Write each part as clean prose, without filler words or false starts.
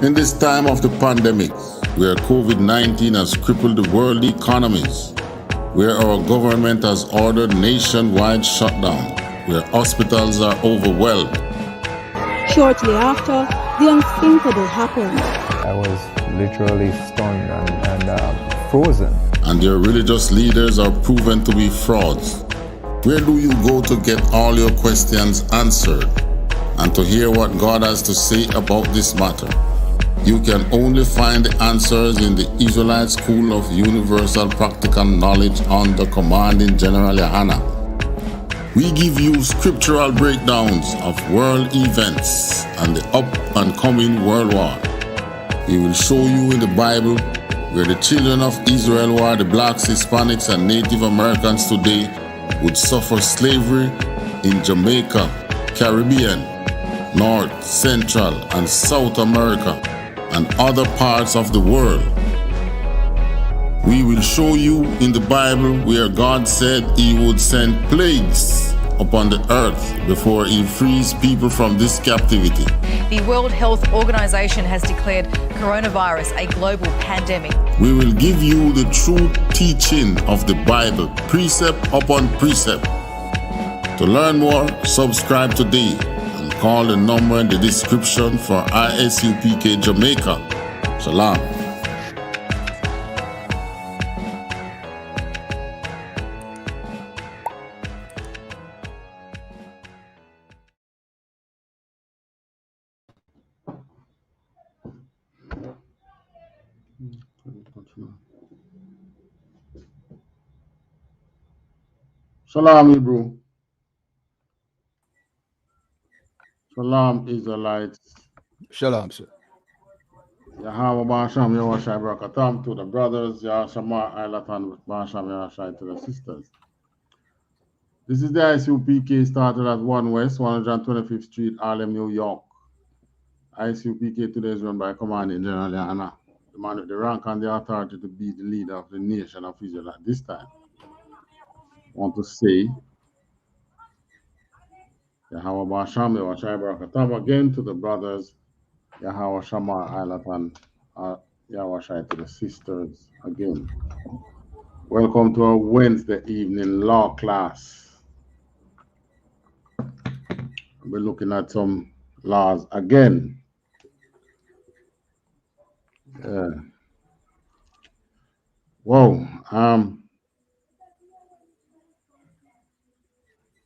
In this time of the pandemic, where COVID-19 has crippled the world economies, where our government has ordered nationwide shutdown, where hospitals are overwhelmed. Shortly after, the unthinkable happened. I was literally stunned and frozen. And their religious leaders are proven to be frauds. Where do you go to get all your questions answered and to hear what God has to say about this matter? You can only find the answers in the Israelite School of Universal Practical Knowledge under Commanding General YAHANNA. We give you scriptural breakdowns of world events and the up and coming world war. We will show you in the Bible where the children of Israel, who are the blacks, Hispanics, and Native Americans today, would suffer slavery in Jamaica, Caribbean, North, Central, and South America, and other parts of the world. We will show you in the Bible where God said He would send plagues upon the earth before He frees people from this captivity. The World Health Organization has declared coronavirus a global pandemic. We will give you the true teaching of the Bible, precept upon precept. To learn more, subscribe today and call the number in the description for I.S.U.P.K Jamaica. Shalom. Shalom, Hebrew. Shalom, Israelites. Shalom, sir. Yahweh Basham Yahushai Barakatam to the brothers, Yahshama Ilatan Basham Yahushai to the sisters. This is the I.S.U.P.K. started at 1 West, 125th Street, Harlem, New York. I.S.U.P.K. today is run by Commanding General YAHANNA, the man with the rank and the authority to be the leader of the nation of Israel at this time. I want to say Yahweh Basham Yahushai Barakatam again to the brothers, Yahweh Shama Ilatan Yahushai to the sisters again. Welcome to our Wednesday evening law class. We're looking at some laws again. Whoa.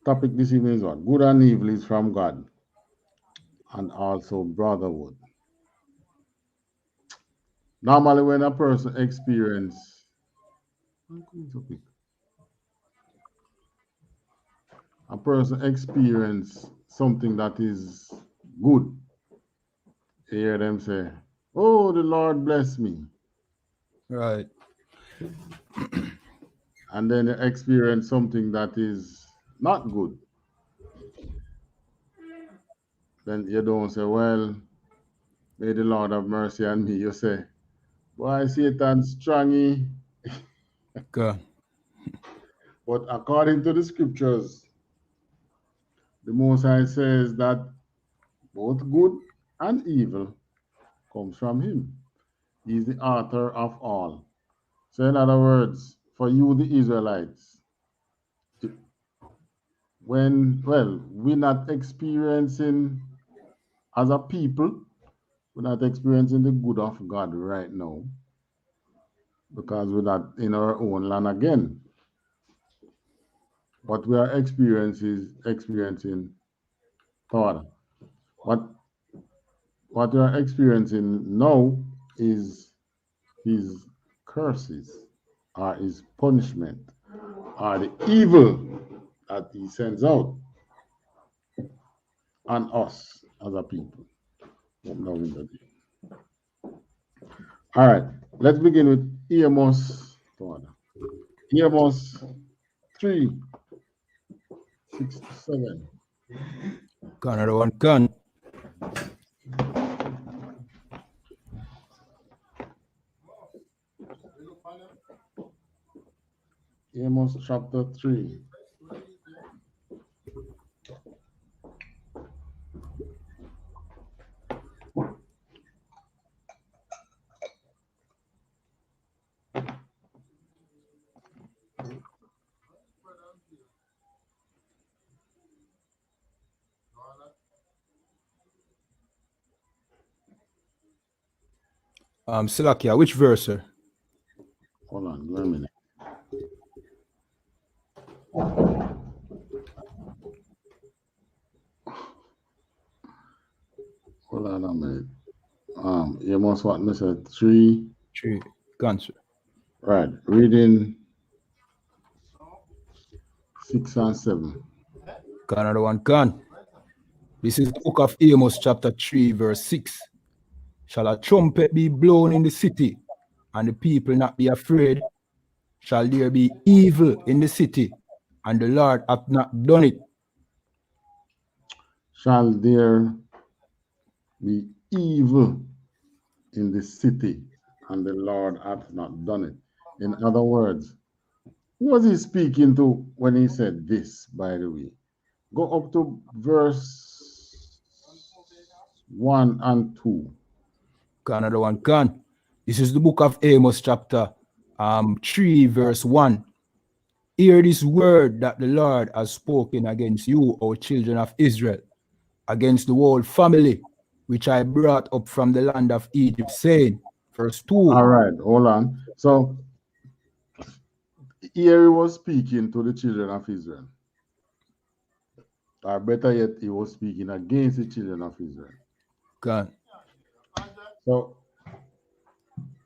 Topic this evening is what? Good and evil is from God, and also brotherhood. Normally, when a person experiences something that is good, you hear them say, "Oh, the Lord bless me." Right. And then you experience something that is not good. Then you don't say, "Well, may the Lord have mercy on me." You say, "Boy, Satan's strongy." God. But according to the scriptures, the Most High says that both good and evil comes from Him. He's the author of all. So in other words, for you, the Israelites, we're not experiencing, as a people, we're not experiencing the good of God right now because we're not in our own land again. What we are experiencing thought. What we are experiencing now is His curses, or His punishment, or the evil that He sends out on us as a people. All right, let's begin with Amos 3:6-7. Another one gun. Amos chapter 3. Salakia, which verse, sir? Hold on, wait a minute. Hold on a minute. You must what, Mr. 3. 3. Gone, sir. Right, reading 6 and 7. Got another one, gone. This is the book of Amos, chapter 3, verse 6. Shall a trumpet be blown in the city, and the people not be afraid? Shall there be evil in the city, and the Lord hath not done it? Shall there be evil in the city, and the Lord hath not done it? In other words, who was he speaking to when he said this, by the way? Go up to verse 1 and 2. Got another one, gone. This is the book of Amos, chapter 3, verse 1. Hear this word that the Lord has spoken against you, O children of Israel, against the whole family, which I brought up from the land of Egypt, saying, verse 2. All right, hold on. So here he was speaking to the children of Israel. Or better yet, he was speaking against the children of Israel. Gone. So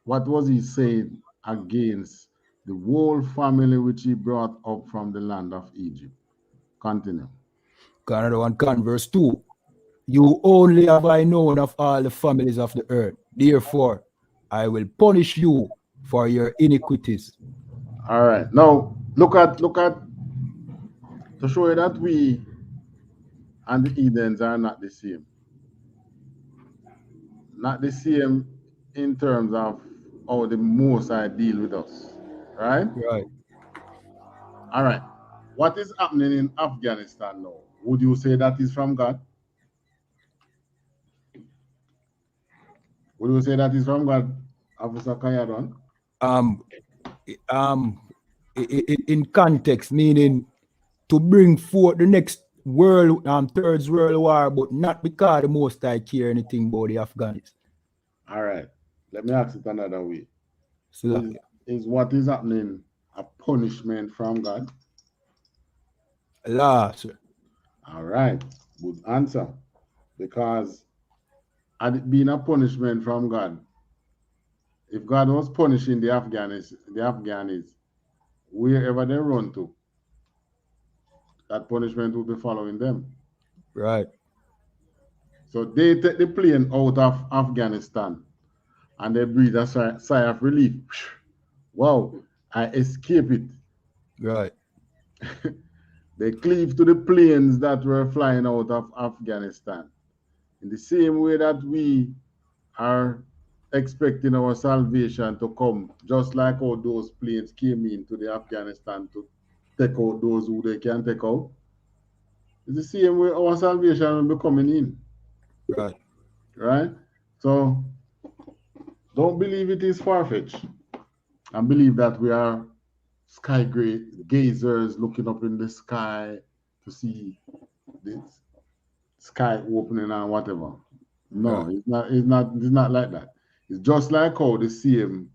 what was he saying against the whole family which he brought up from the land of Egypt? Continue. Got another one, gone. Verse 2. You only have I known of all the families of the earth. Therefore, I will punish you for your iniquities. All right. Now look at to show you that we and the Edens are not the same. Not the same in terms of how the Most High deal with us. Right? Right. All right. What is happening in Afghanistan now? Would you say that is from God? Would you say that is from God, Officer Kayadon? In context, meaning to bring forth the next world, Third World War, but not because the Most High care anything about the Afghans. All right. Let me ask it another way. So, Is what is happening a punishment from God? Allah, sir. All right. Good answer. Because had it been a punishment from God, if God was punishing the Afghans, wherever they run to, that punishment will be following them. Right. So they take the plane out of Afghanistan and they breathe a sigh of relief. Wow, I escaped it. Right. They cleave to the planes that were flying out of Afghanistan. In the same way that we are expecting our salvation to come, just like how those planes came into the Afghanistan to take out those who they can take out. It's the same way our salvation will be coming in. Right. Right? So don't believe it is far-fetched. And believe that we are sky gazers looking up in the sky to see the sky opening and whatever. No, right. it's not like that. It's just like how the same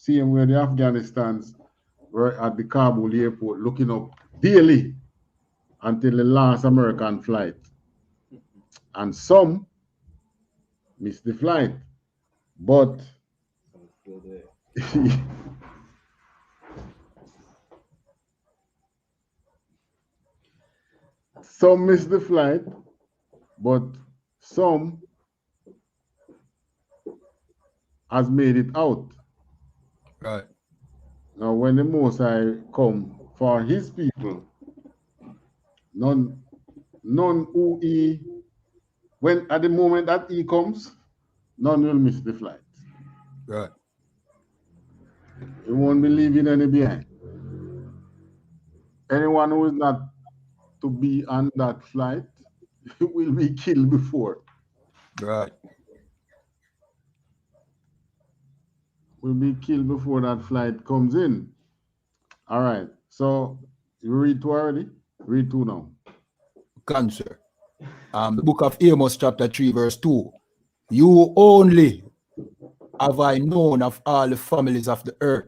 where the Afghanistans were at the Kabul airport looking up daily until the last American flight. And some missed the flight. But some missed the flight, but some has made it out. Right. Now, when the Most High come for his people, none who he, when at the moment that he comes, none will miss the flight. Right. He won't be leaving any behind. Anyone who is not to be on that flight will be killed before. Right. Will be killed before that flight comes in. All right. So you read 2 already? Read 2 now. Cancer. The book of Amos, chapter 3, verse 2. You only have I known of all the families of the earth.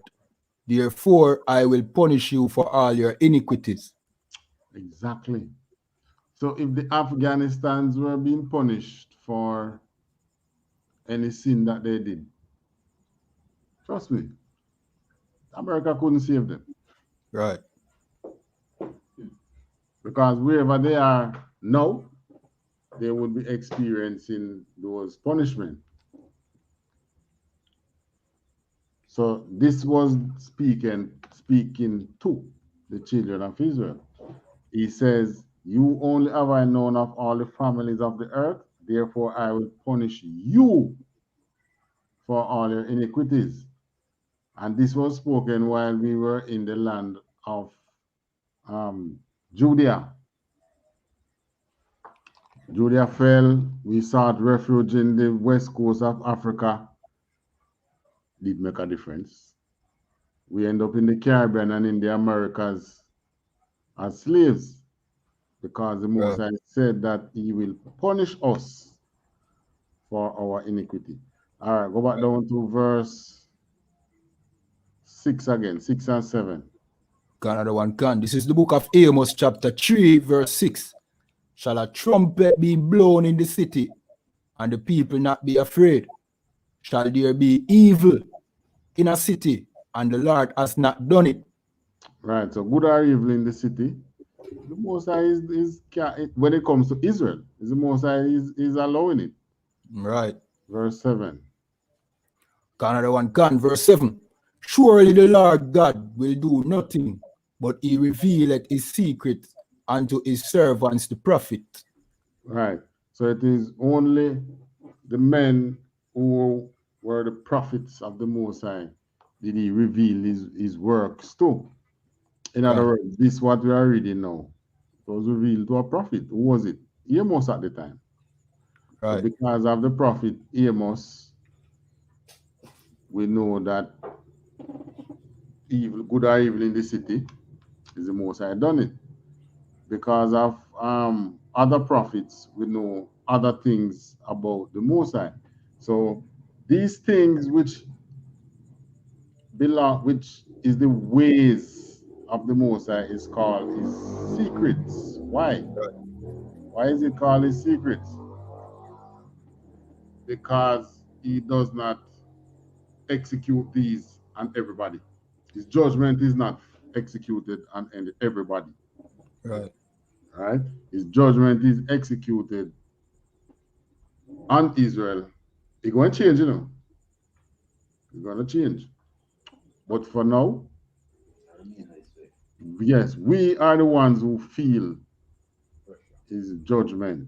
Therefore, I will punish you for all your iniquities. Exactly. So if the Afghanistans were being punished for any sin that they did, trust me, America couldn't save them. Right. Because wherever they are now, they would be experiencing those punishments. So this was speaking to the children of Israel. He says, you only have I known of all the families of the earth, therefore I will punish you for all your iniquities. And this was spoken while we were in the land of Judea. Judea fell. We sought refuge in the west coast of Africa. Did make a difference. We end up in the Caribbean and in the Americas as slaves because the Most High said that he will punish us for our iniquity. All right, go back down to verse 6 again, 6 and 7. Another one can. This is the book of Amos, chapter 3, verse 6. Shall a trumpet be blown in the city, and the people not be afraid? Shall there be evil in a city, and the Lord has not done it? Right, so good or evil in the city, the Most High is when it comes to Israel, the Most High is allowing it. Right. Verse 7. Another one can. Verse 7. Surely the Lord God will do nothing, but he revealeth his secret unto his servants the prophet. Right. So it is only the men who were the prophets of the Most High did he reveal his works to. In other words, this is what we are reading now. It was revealed to a prophet. Who was it? Amos at the time. Right. So because of the prophet Amos, we know that evil, good or evil in the city, is the Most High done it. Because of other prophets, we know other things about the Most High. So these things which belong, which is the ways of the Most High, is called his secrets. Why? Why is it called his secrets? Because he does not execute these on everybody. His judgment is not executed on everybody. Right. Right? His judgment is executed on Israel. It's going to change, you know. It's going to change. But for now, yes, we are the ones who feel his judgment.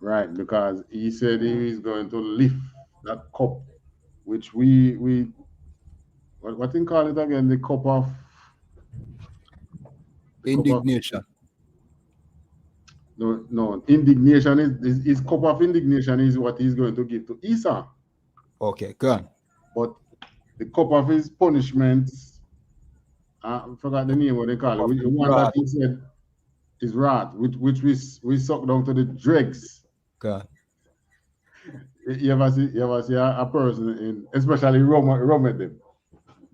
Right? Because he said he is going to lift that cup, which we what do you call it again? The cup of indignation. No, indignation is cup of indignation is what he's going to give to Esau. Okay, go on. But the cup of his punishments, I forgot the name what they call it. The one that he said is wrath, which we suck down to the dregs. Okay. You ever see a person in, especially them,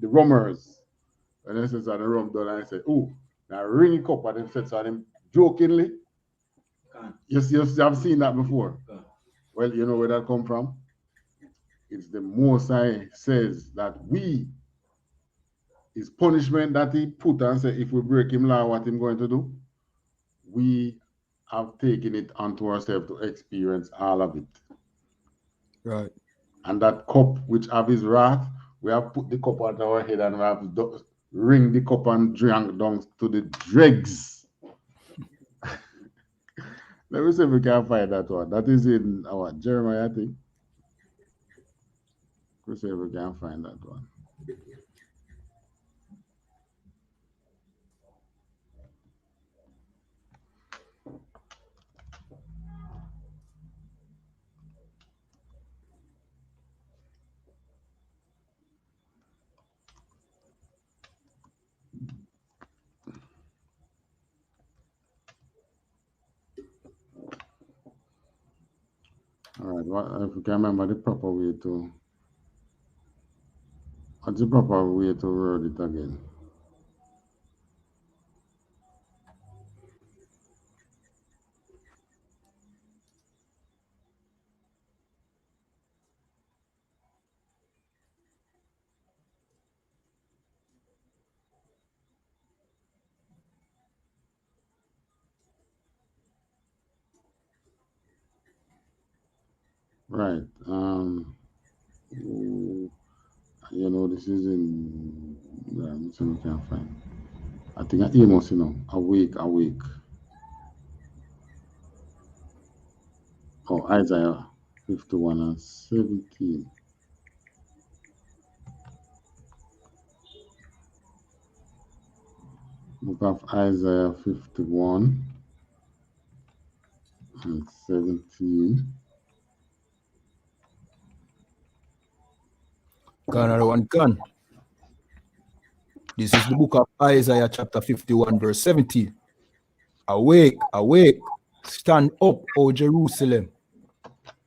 the rummers, and then says the rum done and I say, oh, now ring it up and them said so them jokingly. Yes, I've seen that before. Well, you know where that come from? It's the Most High says that his punishment that he put and say if we break him law, what him going to do? We have taken it onto ourselves to experience all of it. Right. And that cup which have his wrath, we have put the cup on our head and we have ring the cup and drink down to the dregs. Let me see if we can find that one. That is in our Jeremiah, I think. Let's see if we can find that one. All right, if we can remember the proper way to What's the proper way to word it again? Right. This is in which one we can find. I think Amos, awake, awake. Oh, Isaiah 51 and 17. Book of Isaiah 51 and 17. Another one can. This is the book of Isaiah chapter 51 verse 17. Awake, awake, stand up, O Jerusalem,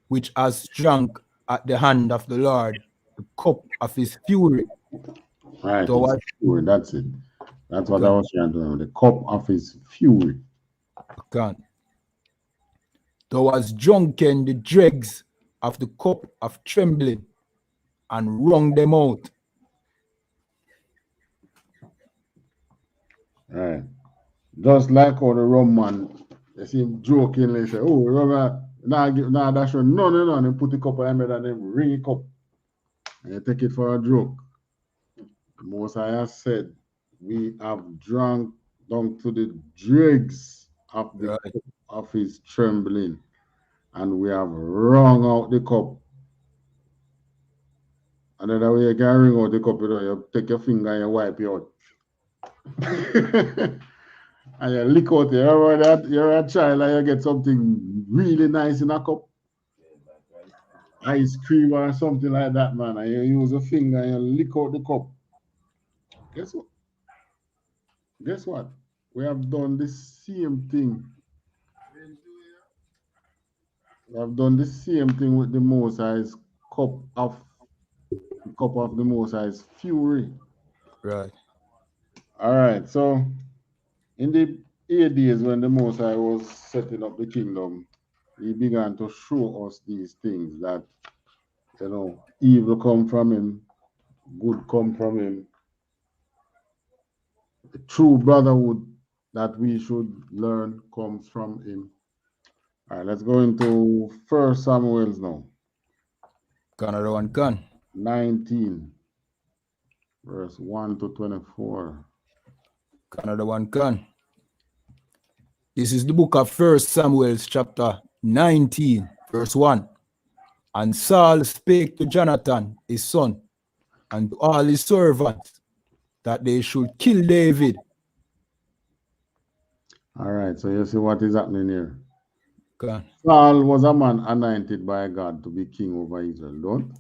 which has drunk at the hand of the Lord the cup of his fury. Right, Thou it's fury. That's it. That's what I Gone. was trying to remember. The cup of his fury. Thou hast drunken the dregs of the cup of trembling and wrung them out. Right. Just like how the rum man, they see him jokingly say, oh, rum, nah, that's your no, and put the cup on him and then ring it up. And you take it for a joke. Mosiah said, we have drunk down to the dregs of the Right. cup of his trembling, and we have wrung out the cup. And then that way you can wring out the cup, you take your finger and you wipe it out. And you lick out, you remember that you're a child and you get something really nice in a cup. Ice cream or something like that, man. And you use a finger and you lick out the cup. Guess what? Guess what? We have done the same thing. We have done the same thing with the Most High's cup of the Most High's fury. Right. All right. So in the 8 days when the Most High was setting up the kingdom, he began to show us these things that evil come from him, good come from him. The true brotherhood that we should learn comes from him. All right, let's go into 1 Samuel's now. Another one can. 19, verse 1 to 24. Another one can. This is the book of 1 Samuel chapter 19, verse 1. And Saul spake to Jonathan, his son, and to all his servants, that they should kill David. All right, so you see what is happening here. Okay. Saul was a man anointed by God to be king over Israel, don't?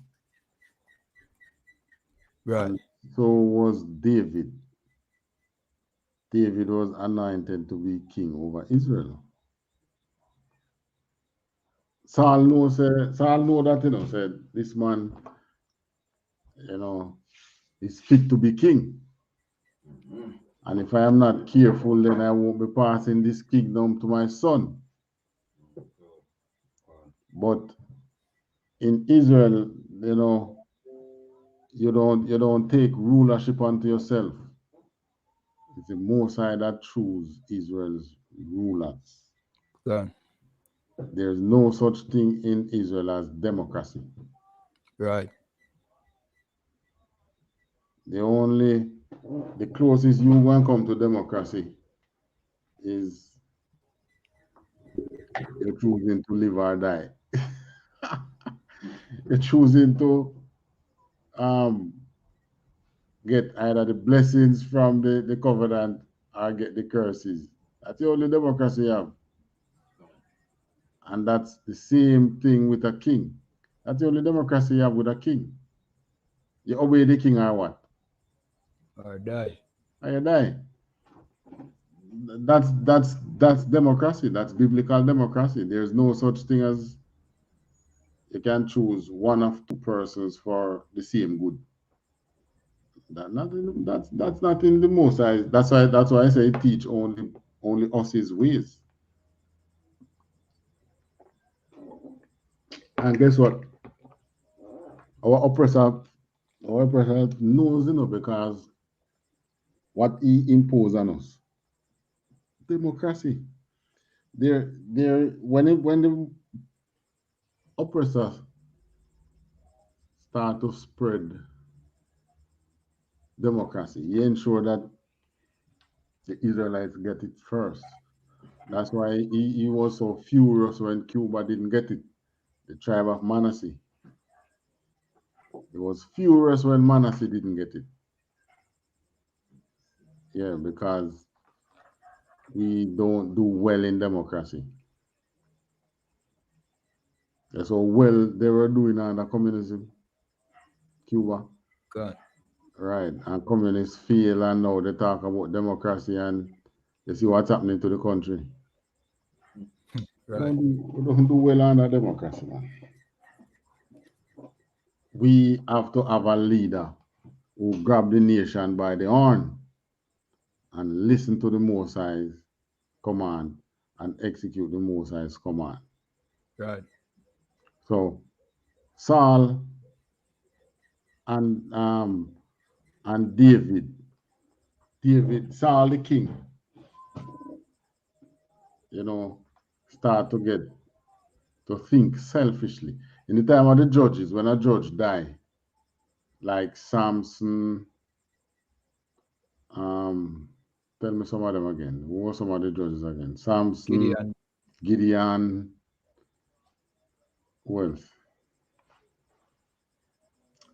Right. And so was David. David was anointed to be king over Israel. Saul know that, said this man, is fit to be king. And if I am not careful, then I won't be passing this kingdom to my son. But in Israel, you don't take rulership onto yourself. It's the Most High that chooses Israel's rulers. Okay. There's no such thing in Israel as democracy. Right. The closest you can come to democracy is you're choosing to live or die. You're choosing to get either the blessings from the covenant or get the curses. That's the only democracy you have. And that's the same thing with a king. That's the only democracy you have with a king. You obey the king or what? Or die. Or you die. That's democracy. That's biblical democracy. There's no such thing as you can choose one of two persons for the same good. That's not in the Most High. That's why I say teach only us his ways. And guess what? Our oppressor knows, because what he imposed on us. Democracy. When the oppressors start to spread democracy, he ensure that the Israelites get it first. That's why he was so furious when Cuba didn't get it. The tribe of Manasseh. He was furious when Manasseh didn't get it. Yeah, because we don't do well in democracy. That's how well they were doing under communism, Cuba. God. Right, and communists fail, and now they talk about democracy, and you see what's happening to the country. Right. We don't do well under democracy, man. We have to have a leader who grab the nation by the horn and listen to the Most High's command and execute the Most High's command. Right. So Saul and David, Saul the king, start to get to think selfishly. In the time of the judges, when a judge die, like Samson, tell me some of them again. Who were some of the judges again? Samson, Gideon, who else?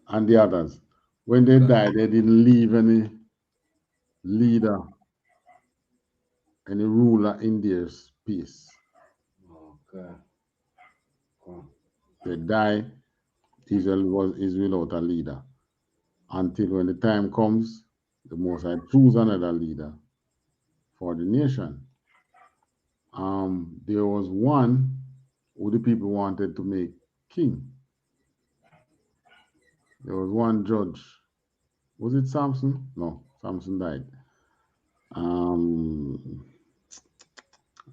And the others. When they died, they didn't leave any leader, any ruler in their space. Okay. They die, Israel is without a leader. Until when the time comes, the Most High choose another leader for the nation. There was one who the people wanted to make king. There was one judge. Was it Samson? No, Samson died.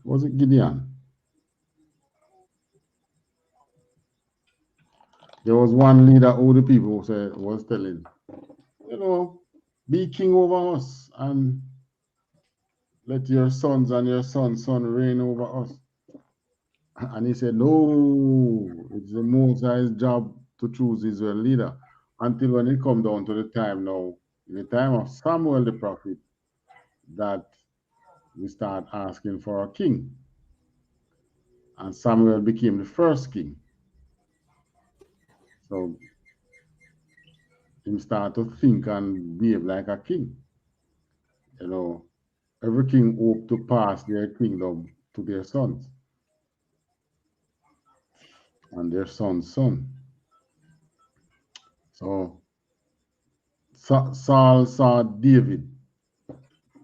Was it Gideon? There was one leader who the people was telling, be king over us and let your sons and your son's son reign over us. And he said, no, it's the Most High's job to choose Israel leader. Until when it come down to the time now, in the time of Samuel the prophet, that we start asking for a king. And Samuel became the first king. So him start to think and behave like a king. Every king hope to pass their kingdom to their sons. And their son's son. So Saul saw David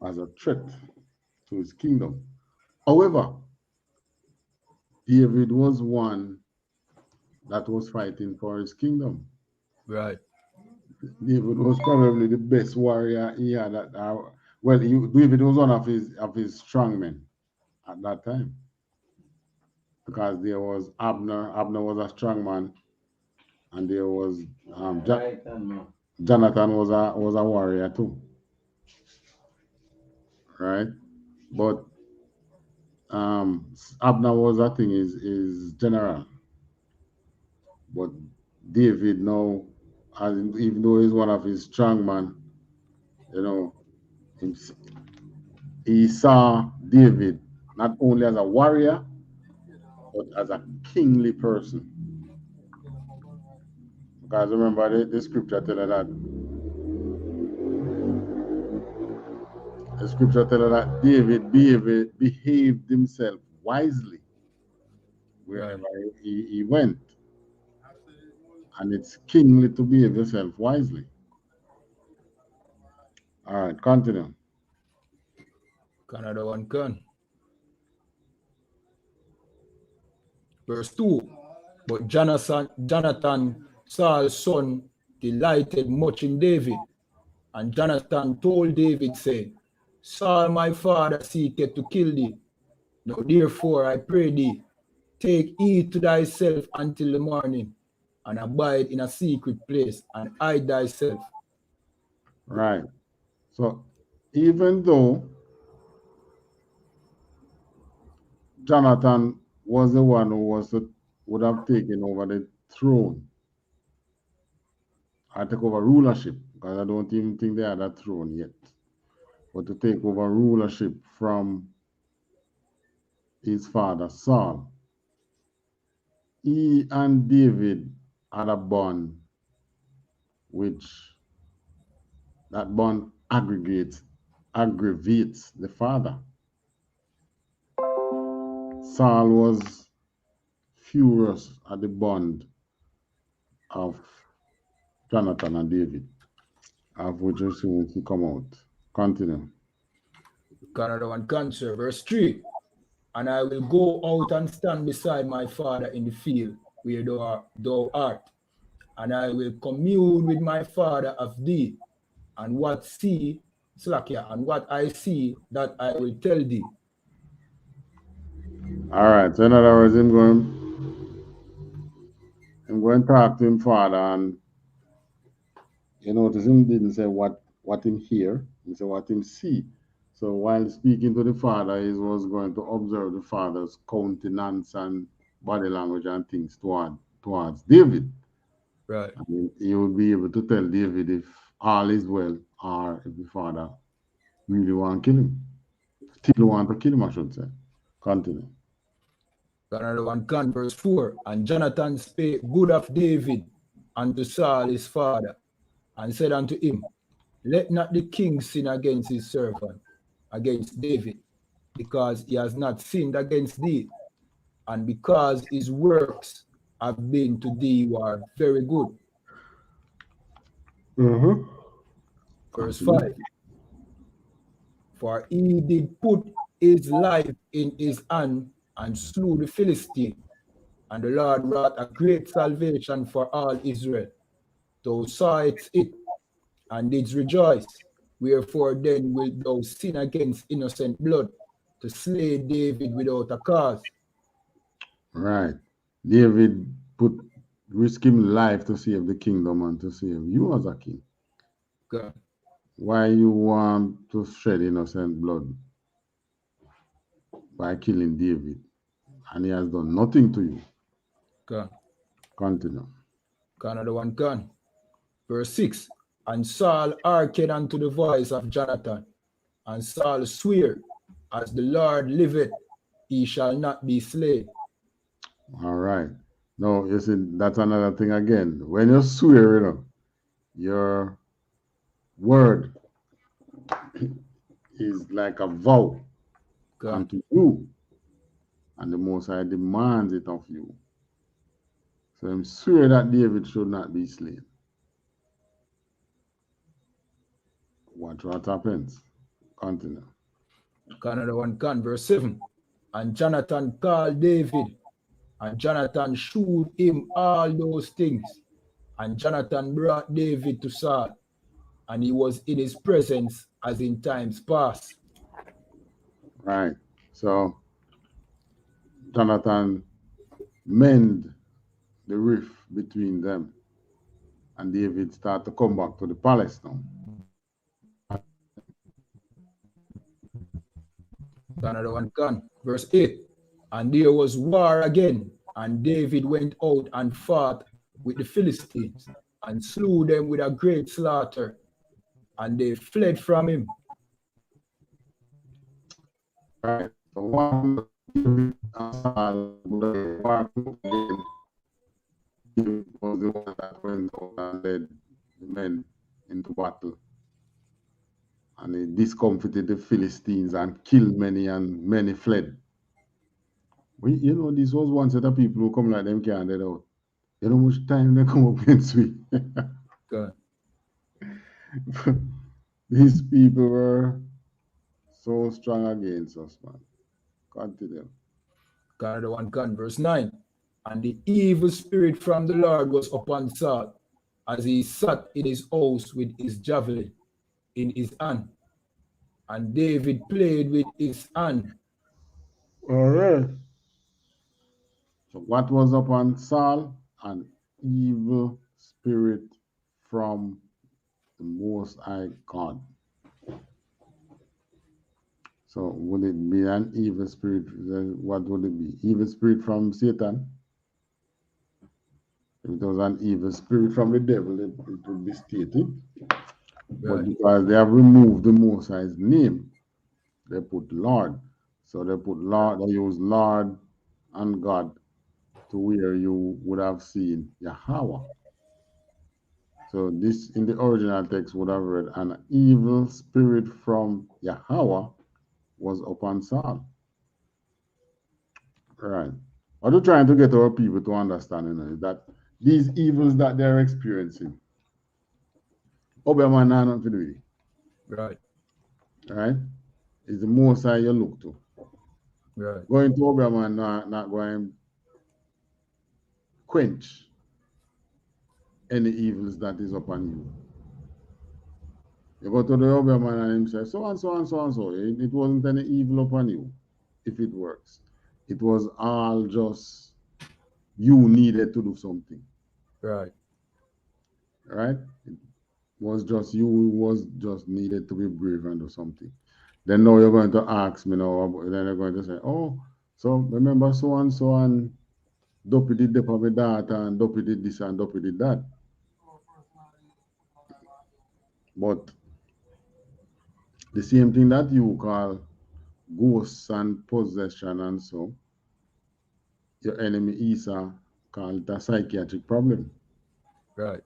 as a threat to his kingdom. However, David was one that was fighting for his kingdom. Right. David was probably the best warrior he had. David was one of his strong men at that time, because there was Abner. Abner was a strong man, and there was Jonathan was a warrior too, right? But Abner was, I think, is general. But David now, even though he's one of his strong men, he saw David not only as a warrior, but as a kingly person. Because remember, the scripture tell her that. The scripture tell her that David behaved himself wisely wherever he went. And it's kingly to behave yourself wisely. All right, continue. Another one can. Verse 2. But Jonathan, Saul's son, delighted much in David And Jonathan told David, saying, Saul my father seeketh to kill thee. Now therefore I pray thee, take heed to thyself until the morning, and abide in a secret place, and hide thyself. Right. So even though Jonathan was the one who would have taken over the throne, I take over rulership, because I don't even think they had a throne yet. But to take over rulership from his father Saul, he and David had a bond, which that bond aggravates the father. Saul was furious at the bond of Jonathan and David, of which as soon as he come out. Continue. Another one, cancer, verse 3. And I will go out and stand beside my father in the field where thou art, and I will commune with my father of thee, and what I see, that I will tell thee. All right. So in other words, I'm going to talk to him father, and you notice him didn't say what him hear, he said what him see. So while speaking to the father, he was going to observe the father's countenance and body language and things towards David. Right. I mean, he would be able to tell David if all is well, or if the father really want to kill him. Still want to kill him, I should say. Continue. Another one, verse 4. And Jonathan spake good of David unto Saul his father, and said unto him, Let not the king sin against his servant, against David, because he has not sinned against thee, and because his works have been to thee are very good. Verse 5. For he did put his life in his hand and slew the Philistine, and the Lord wrought a great salvation for all Israel. Thou sawest it, and didst rejoice. Wherefore then wilt thou sin against innocent blood, to slay David without a cause? Right. David risk him life to save the kingdom and to save you as a king. God. Why you want to shed innocent blood by killing David? And he has done nothing to you. God. Continue. Another one can. Verse 6. And Saul hearkened unto the voice of Jonathan, and Saul sware, As the Lord liveth, he shall not be slain. All right. No, you see, that's another thing again. When you swear, your word is like a vow unto you, and the Most High demands it of you. So I'm sure that David should not be slain. Watch what happens. Continue. Another one can. Verse 7. And Jonathan called David, and Jonathan shewed him all those things. And Jonathan brought David to Saul, and he was in his presence as in times past. Right. So Jonathan mend the rift between them, and David start to come back to the palace now. Another one can. Verse 8. And there was war again, and David went out and fought with the Philistines, and slew them with a great slaughter, and they fled from him. Right. So one David was the one that went out and led the men into battle. And he discomfited the Philistines and killed many, and many fled. You know, this was one set of people who come like them can't get out. You know how much time they come up against me. God. These people were so strong against us, man. Continue. God, the one can. Verse 9. And the evil spirit from the Lord was upon Saul, as he sat in his house with his javelin. in his hand. And David played with his hand. All right. So what was upon Saul? An evil spirit from the Most High God. So would it be an evil spirit? What would it be? Evil spirit from Satan? If it was an evil spirit from the devil, it would be stated. But Right. because they have removed the Most High's name, they put Lord. So they put Lord, they use Lord and God to where you would have seen Yahweh. So this in the original text would have read, an evil spirit from Yahweh was upon Saul. Right. What we're trying to get our people to understand, is that these evils that they're experiencing, Obama not nothing to do with it. Right. Right? It's the Most High you look to. Right. Going to Obama not going quench any evils that is upon you. You go to the Obama and him say, so and so and so and so. It wasn't any evil upon you, if it works. It was all just you needed to do something. Right. Right? It was just you was just needed to be brave and do something. Then now you're going to ask me now, then you're going to say, oh, so remember so and Dopey did the with that and Dopey did this and Dopey did that. But the same thing that you call ghosts and possession and so, your enemy Esau called it a psychiatric problem. Right.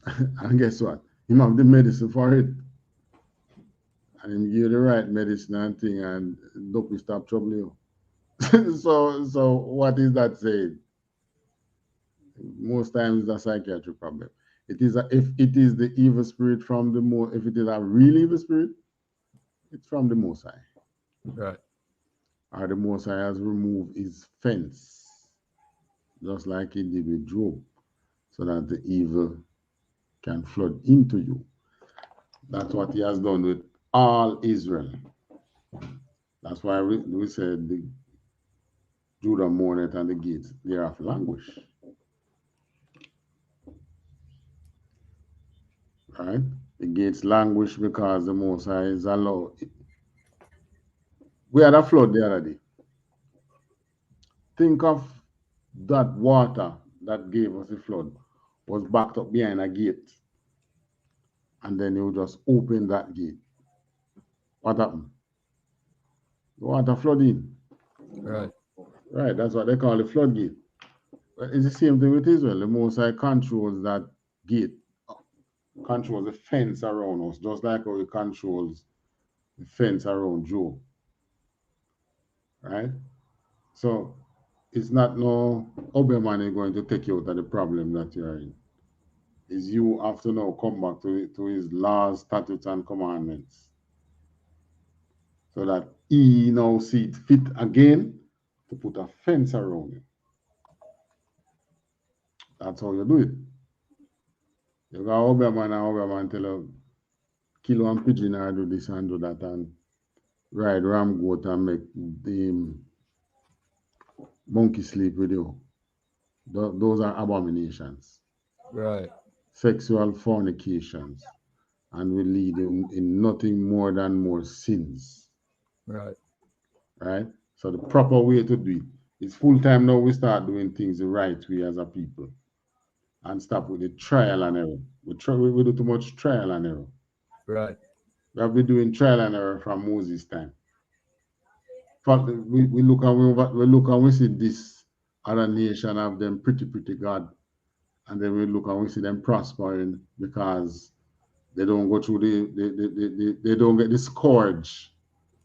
And guess what? Him have the medicine for it. And him give the right medicine and thing and Dopey stop trouble you. so what is that saying? Most times it's a psychiatric problem. It is if it is the evil spirit from the more, if it is a real evil spirit, it's from the Most High. Right. Or the Most High has removed his fence, just like he did with Job, so that the evil can flood into you. That's what he has done with all Israel. That's why we said the Judah mourneth and the gates thereof languish. Right? The gates languish because the Most High is allowed. We had a flood the other day. Think of that water that gave us the flood was backed up behind a gate. And then you just open that gate. What happened? The water flood in. Right. Right, that's what they call the floodgate. But it's the same thing with Israel. The Most High controls that gate, controls the fence around us, just like how he controls the fence around Job. Right? So it's not no Oberman going to take you out of the problem that you're in. Is you have to now come back to his laws, statutes, and commandments. So that he now see it fit again to put a fence around you. That's how you do it. You got Oberman tell you, kill one pigeon or do this and do that and ride ram goat and make the monkey sleep with you. Those are abominations. Right. Sexual fornications. And will lead in nothing more than more sins. Right. Right? So the proper way to do it is full time now we start doing things the right way as a people. And stop with the trial and error. We do too much trial and error. Right. We have been doing trial and error from Moses' time. We look and we see this other nation have them pretty God, and then we look and we see them prospering because they don't go through they don't get the scourge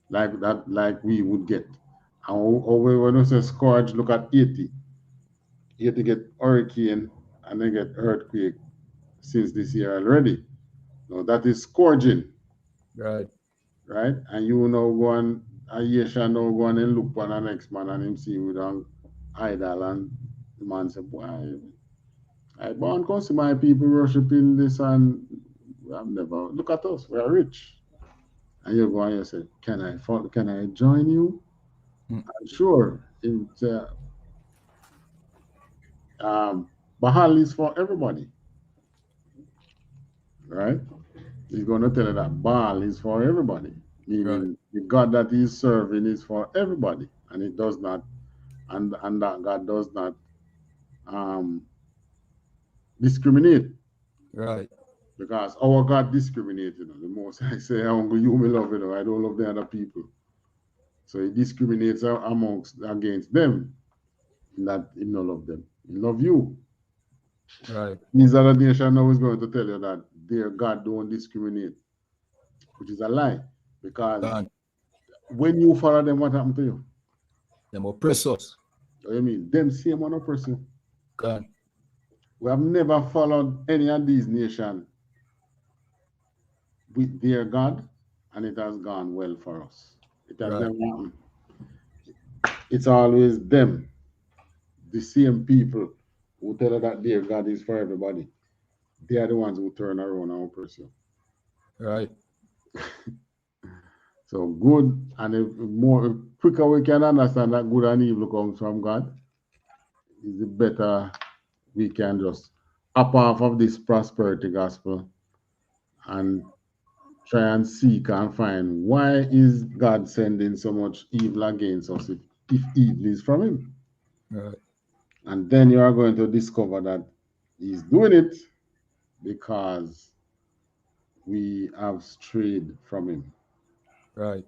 like that like we would get. And when we say scourge, look at Haiti. Haiti get hurricane and they get earthquake since this year already. Now that is scourging. Right. Right? And you now go and a Yesha now go and look for the next man and him see with an idol and the man say, boy, I born come see my people worshiping this and We have never. Look at us. We are rich. And you go and you say, Can I join you? Mm. I'm sure. Bahal is for everybody, right? He's going to tell you that Baal is for everybody, Right. meaning the God that he's serving is for everybody, and it does not, and that God does not um, discriminate, Right. because our God discriminates. The most I say, I'm going you me love I don't love the other people. So he discriminates against them, in that he don't love them. He love you. Right. These other nations now is going to tell you that their God don't discriminate, which is a lie, because God. when you follow them, what happened to you? Them oppress us. What do you mean? Them same one person. God. We have never followed any of these nations with their God, and it has gone well for us. It has Right. never happened. It's always them, the same people who tell us that their God is for everybody. They are the ones who turn around and oppress you. Right. So good, and if quicker we can understand that good and evil comes from God, is the better we can just up off of this prosperity gospel and try and seek and find why is God sending so much evil against us if evil is from him. Right. And then you are going to discover that he's doing it because we have strayed from him. Right.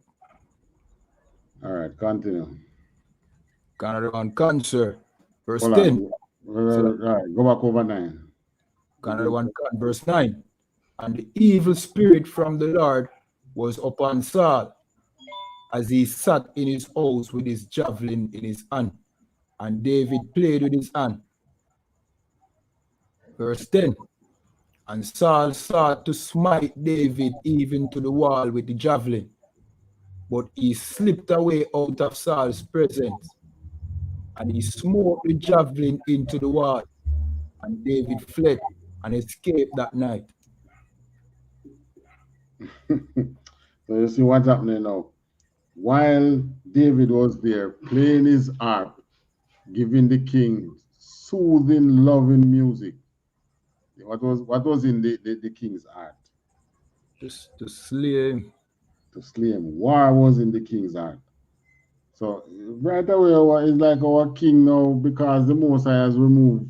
All right, continue. Canada on cancer. Verse Hold 10. on. So All right, go back over 9. Canada one verse 9. And the evil spirit from the Lord was upon Saul, as he sat in his house with his javelin in his hand, and David played with his hand. Verse 10. And Saul sought to smite David even to the wall with the javelin, but he slipped away out of Saul's presence, and he smote the javelin into the wall, and David fled and escaped that night. So you see what's happening now. While David was there playing his harp, giving the king soothing, loving music, what was in the king's heart? To slay him. To slay him. War was in the king's heart. So right away, it's like our king now, because the Most High has removed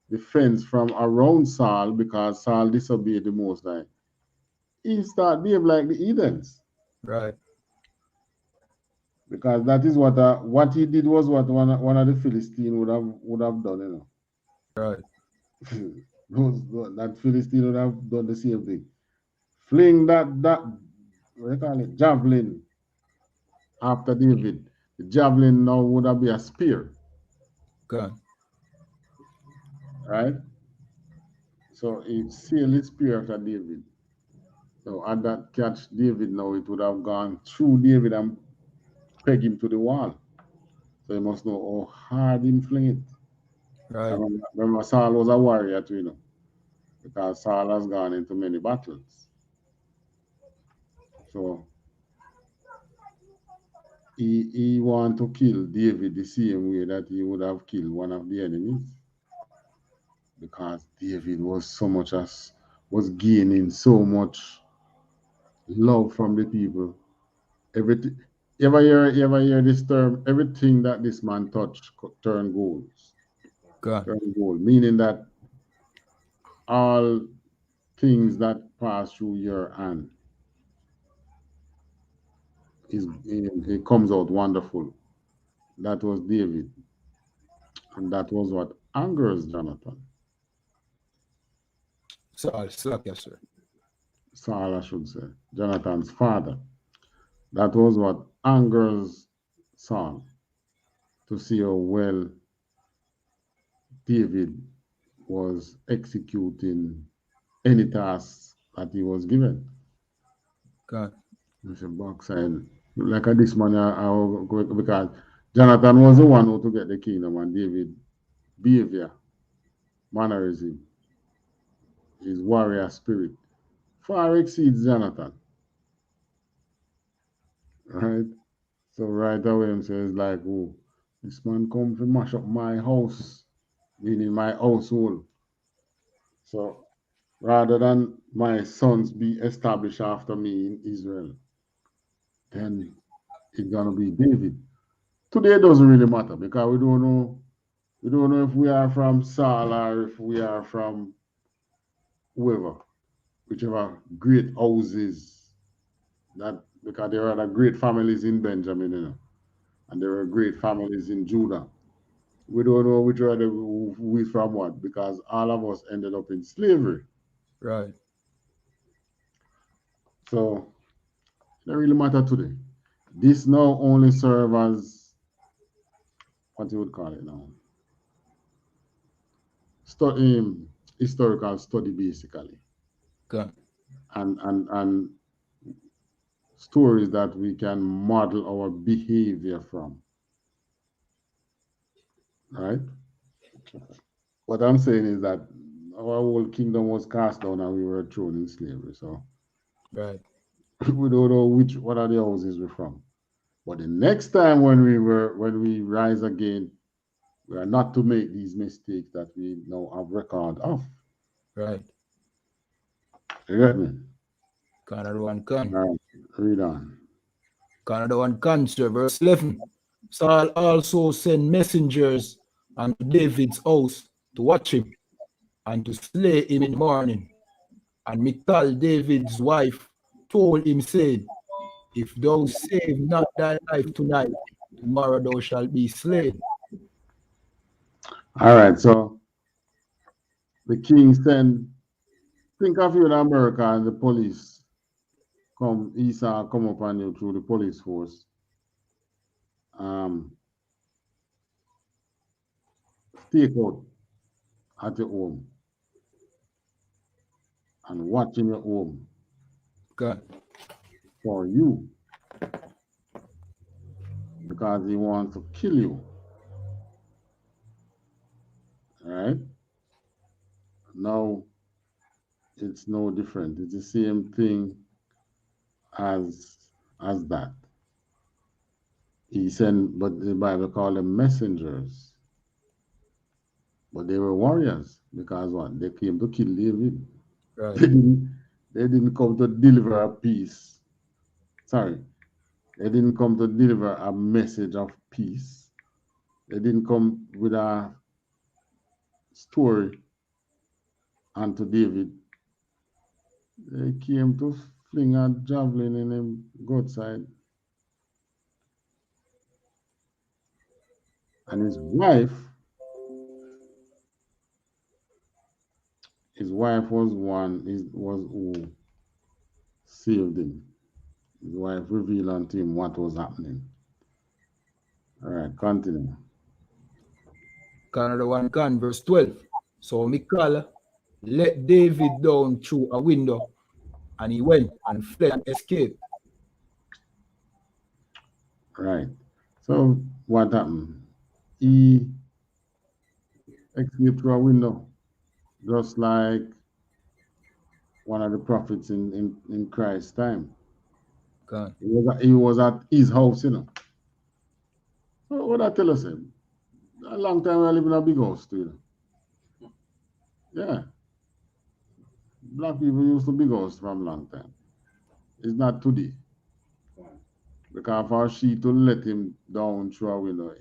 the fence from around Saul, because Saul disobeyed the Most High. He start behave like the heathens, Right. because that is what he did was what one of the Philistines would have done, you know. Right. That Philistine would have done the same thing. Fling that what do you call it, javelin after David. The javelin now would have been a spear, God. right? So he sailed his spear after David. So had that catch David now, it would have gone through David and peg him to the wall. So you must know how hard him fling it. Right. Remember Saul was a warrior too, you know, because Saul has gone into many battles. So he want to kill David the same way that he would have killed one of the enemies, because David was gaining so much love from the people. Everything, you ever hear this term? Everything that this man touched turn gold. God. Turn gold, meaning that all things that pass through your hand it comes out wonderful. That was David, and that was what angers Jonathan. Saul, slack, yes, sir. Saul, I should say, Jonathan's father. That was what angers Saul, to see how well David was executing any task that he was given. God. It's a backside. Like at this man, I will go, because Jonathan was the one who to get the kingdom, and David behavior, mannerism, his warrior spirit far exceeds Jonathan. Right? So right away him says like, oh, this man come to mash up my house, meaning my household. So rather than my sons be established after me in Israel, then it's gonna be David. Today it doesn't really matter because we don't know if we are from Saul or if we are from whoever, whichever great houses that, because there are great families in Benjamin, you know, and there are great families in Judah. We don't know which are who is from what, because all of us ended up in slavery. Right. So it doesn't really matter today. This now only serves as what you would call it now. Historical study basically. Good. And stories that we can model our behavior from. Right? What I'm saying is that our whole kingdom was cast down and we were thrown in slavery. So Right. we don't know what are the houses we're from. But the next time when we rise again, we are not to make these mistakes that we now have record of. Right. You get me? Canada one can. All right, read on. Canada one can, sir. Verse 11. Saul also sent messengers unto David's house to watch him and to slay him in the morning. And Michal, David's wife, told him, saying, if thou save not thy life tonight, tomorrow thou shalt be slain. All right, so the king sent, think of you in America and the police come, Esau come upon you through the police force. Stake out at your home and watch in your home God. for you because he wants to kill you. All right? Now, it's no different. It's the same thing as that. He sent, but the Bible called them messengers. But they were warriors because what? They came to kill David. Right. They didn't come to deliver a peace. Sorry. They didn't come to deliver a message of peace. They didn't come with a story unto David. They came to fling a javelin in him God's side. And his wife was who saved him. His wife revealed unto him what was happening. All right, continue. Canada one can, verse 12. So Michal let David down through a window, and he went and fled and escaped. Right. So what happened? He escaped through a window, just like one of the prophets in Christ's time. God. He was at his house, you know. What I tell us, a long time I live in a big house too, you know. Yeah. Black people used to big house from a long time. It's not today. Because for she to let him down through a window,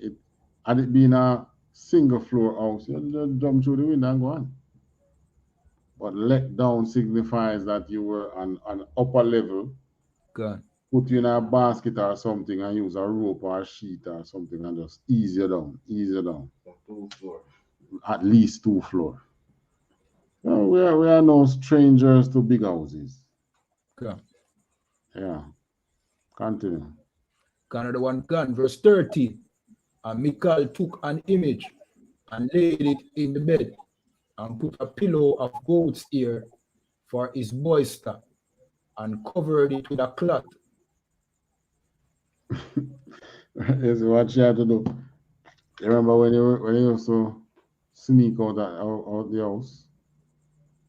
had it been a single floor house, you just jump through the window and go on. But let down signifies that you were on an upper level. God. Put you in a basket or something and use a rope or a sheet or something and just ease you down. 2 floors. At least 2 floors. So we are no strangers to big houses. God. Yeah. Continue. Canada one can, verse 13. And Michal took an image and laid it in the bed and put a pillow of goat's ear for his bolster and covered it with a cloth. Is what you had to do. You remember when you used to sneak out the house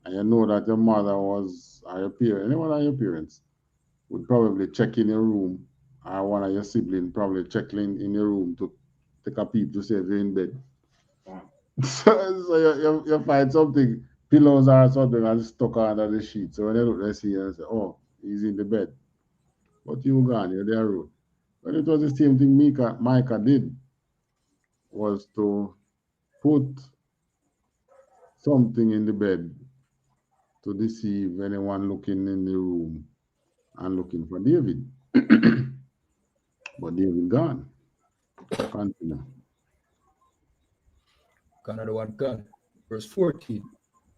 and you know that your mother was, or your parents, anyone of your parents, would probably check in your room, or one of your siblings probably check in your room to take a peep to see if you're in bed. So you find something, pillows or something, and stuck under the sheet. So when they look, they see you and say, oh, he's in the bed. But you gone, you're there road. But it was the same thing Micah did, was to put something in the bed to deceive anyone looking in the room and looking for David. But David gone. Continue. Another one gone. Verse 14.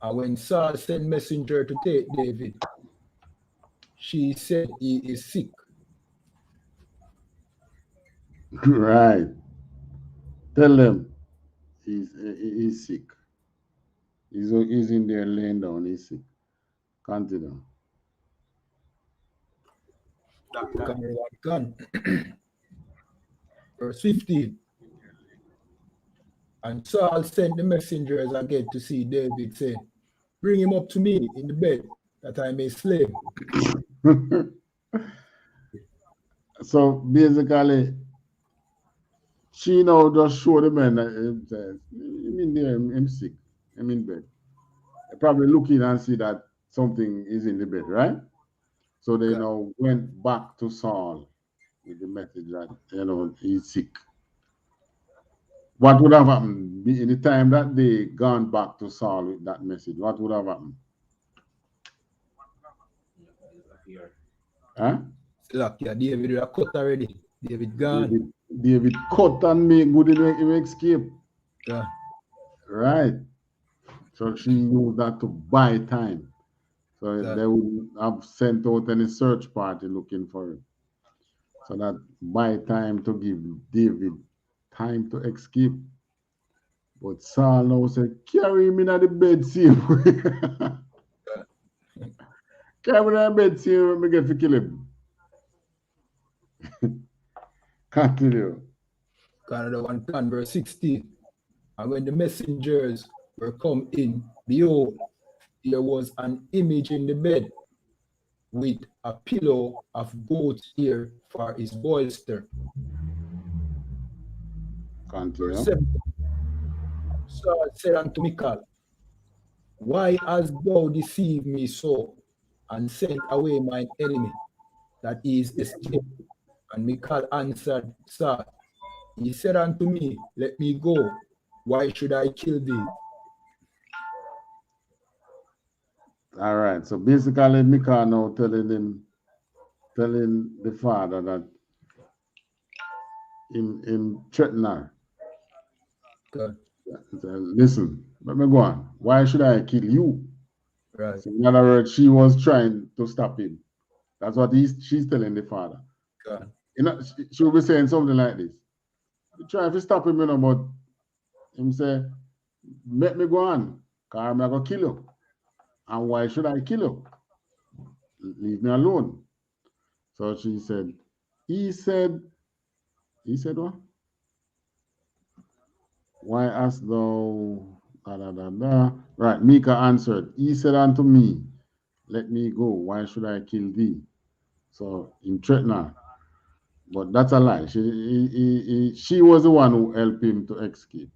And when Saul sent messenger to take David, she said he is sick. Right. Tell them he's sick. He's in there laying down, he's sick. Continue. Another one gone. Verse 15. And Saul sent the messengers again to see David, saying, bring him up to me in the bed, that I may slay him. So basically, she now just show the man that I'm in there, I'm sick, I'm in bed. They probably looking and see that something is in the bed, right? So they now went back to Saul with the message that, he's sick. What would have happened in the time that they gone back to Saul with that message? What would have happened? Huh? Look, yeah, David are cut already. David gone. David cut and make good in escape. Yeah. Right. So she used that to buy time. So they wouldn't have sent out any search party looking for him. So that buy time to give David time to escape. But Saul now said, carry him in the bed, see him. Carry him in the bed, see him, we get to kill him. Continue. Another one can, verse 16. And when the messengers were come in, behold, there was an image in the bed with a pillow of goat's ear for his bolster. Continue. Verse 17. Saul said unto Michal, why hast thou deceived me so, and sent away mine enemy, that he is escaped? And Michal answered Saul, he said unto me, let me go. Why should I kill thee? All right. So basically, Michal now telling the father that him threaten her. Okay. Listen, let me go on. Why should I kill you? Right. So in other words, she was trying to stop him. That's what she's telling the father. Okay. She will be saying something like this. You trying to stop him, but him say, let me go on, because I'm going to kill you. And why should I kill you? Leave me alone. So she said, he said what? Why hast thou, da, da, da, da. Right, Micah answered, he said unto me, let me go, why should I kill thee? So him threatened her. But that's a lie. She was the one who helped him to escape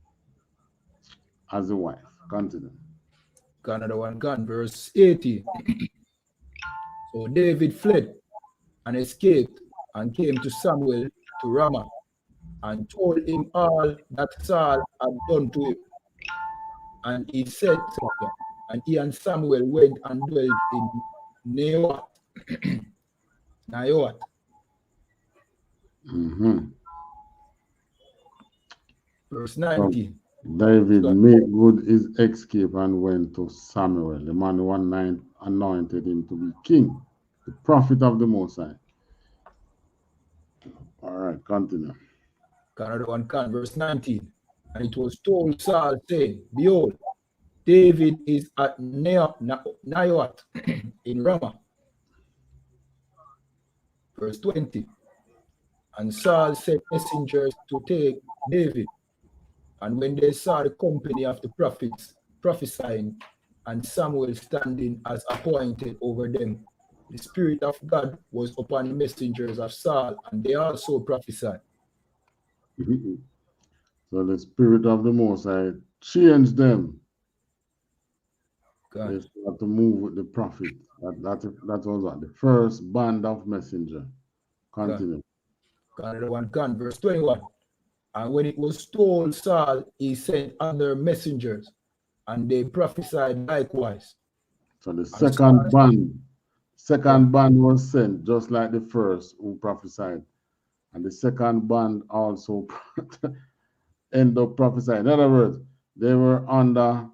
as a wife. Continue. Another one gone, verse 18. So David fled and escaped and came to Samuel to Ramah and told him all that Saul had done to him. And he said, and he and Samuel went and dwelt in Naioth. Verse 19. David made good his escape and went to Samuel, the man who one night anointed him to be king, the prophet of the Most High. All right, continue. Another one can, verse 19. And it was told Saul, saying, behold, David is at Naioth in Ramah. Verse 20. And Saul sent messengers to take David. And when they saw the company of the prophets prophesying, and Samuel standing as appointed over them. The Spirit of God was upon the messengers of Saul, and they also prophesied. So the Spirit of the Most High changed them. God. They start to move with the prophet. That was what, the first band of messenger. Continue. God, one gun, verse 21. And when it was told Saul, he sent other messengers, and they prophesied likewise. So the second Yeah. band was sent, just like the first who prophesied. And the second band also end up prophesying. In other words, they were under,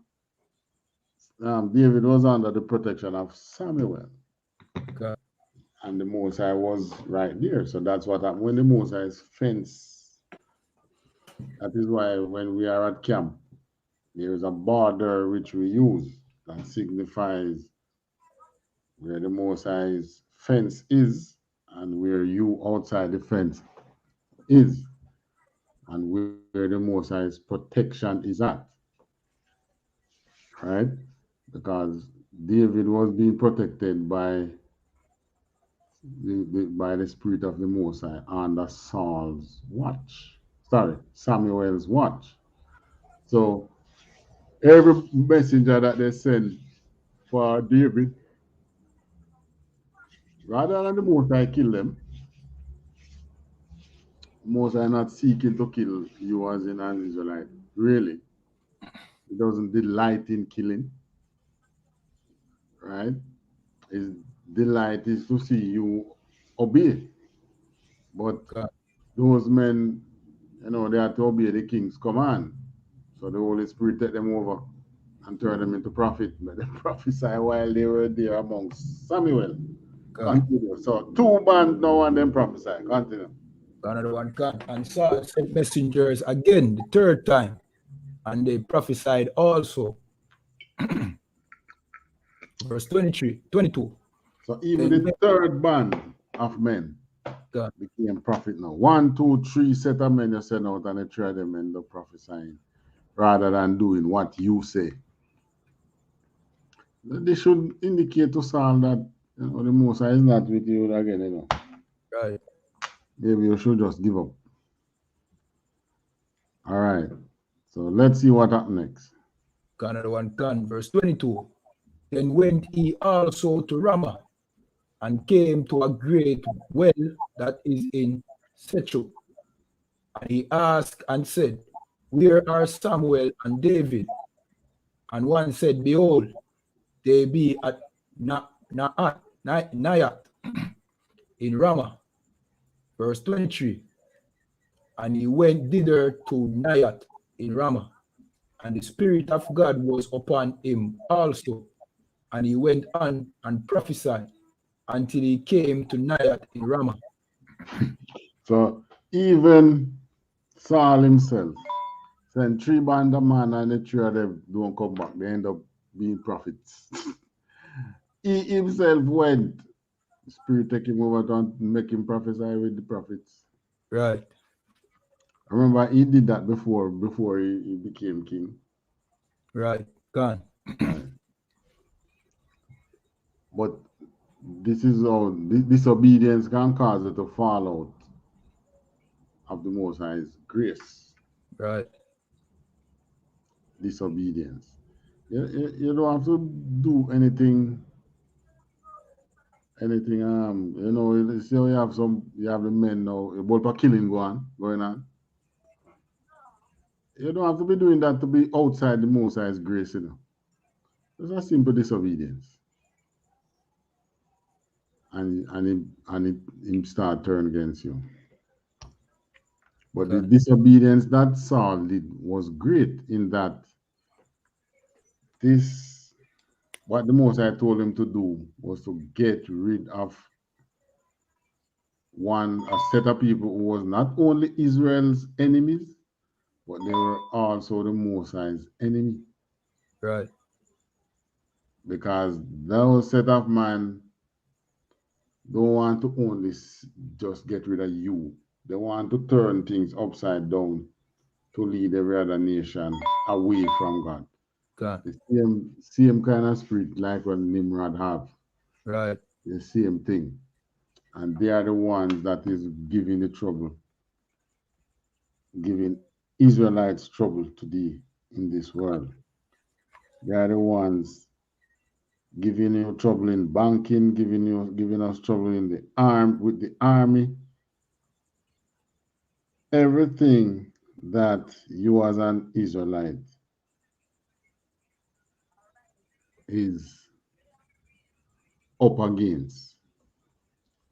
David was under the protection of Samuel. Okay. And the Most High was right there. So that's what happened when the Most High's fence. That is why when we are at camp, there is a border which we use that signifies where the Most High's fence is and where you outside the fence is, and where the Most High's protection is at. Right? Because David was being protected by the Spirit of the Most High under Saul's watch. Sorry, Samuel's watch. So every messenger that they send for David, rather than the Most High kill them, Most High not seeking to kill you as in an Israelite. Really. He doesn't delight in killing. Right? His delight is to see you obey. But those men, they have to obey the king's command. So the Holy Spirit take them over and turn them into prophet. But they prophesy while they were there amongst Samuel. Continue. So two bands now and then prophesy. Continue. Another one come. And Saul sent messengers again the third time, and they prophesied also. Verse 22. So even the third band of men became prophet now. 1, 2, 3 set of men you send out, and the three of them end up prophesying rather than doing what you say. They should indicate to Saul that the Most High is not with you again, Right. Maybe you should just give up. All right. So let's see what happens next. Another one come. Verse 22. Then went he also to Ramah, and came to a great well that is in Sechu. And he asked and said, Where are Samuel and David? And one said, Behold, they be at Nayat in Ramah. Verse 23. And he went thither to Nayat in Ramah, and the Spirit of God was upon him also. And he went on and prophesied until he came to Nayat in Ramah. So even Saul himself sent 3 band of man, and the 3 of them don't come back. They end up being prophets. He himself went. The Spirit take him over to make him prophesy with the prophets. Right. Remember, he did that before he became king. Right. Gone. Right. But this is how disobedience can cause it to fall out of the Most High's grace. Right. Disobedience. You don't have to do anything. You see how you have the men now, about killing going on. You don't have to be doing that to be outside the Most High's grace, It's a simple disobedience. And him start turn against you. But the disobedience that Saul did was great in that what the Most High told him to do was to get rid of a set of people who was not only Israel's enemies, but they were also the Most High's enemy. Right. Because those set of man don't want to only just get rid of you. They want to turn things upside down to lead every other nation away from God. God. The same kind of spirit like what Nimrod have. Right. The same thing. And they are the ones that is giving the trouble, giving Israelites trouble today in this world. They are the ones giving you trouble in banking, giving us trouble in the with the army. Everything that you as an Israelite is up against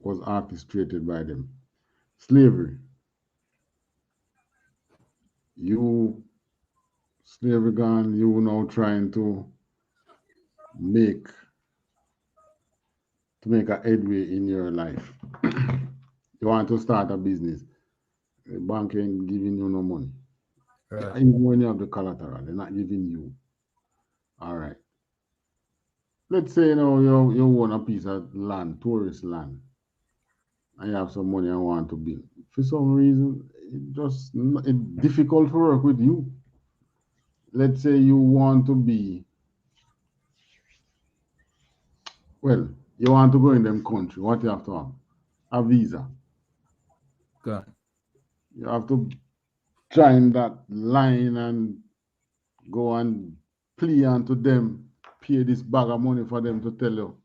was orchestrated by them. Slavery. Slavery gone, you now trying to make a headway in your life. You want to start a business. The bank ain't giving you no money. Right. Even when you have the collateral, they're not giving you. All right. Let's say you own a piece of land, tourist land, and you have some money and want to build. For some reason, it's difficult to work with you. Let's say you want to be, well, you want to go in them country. What you have to have? A visa. God. You have to join that line and go and plea unto them, pay this bag of money for them to tell you,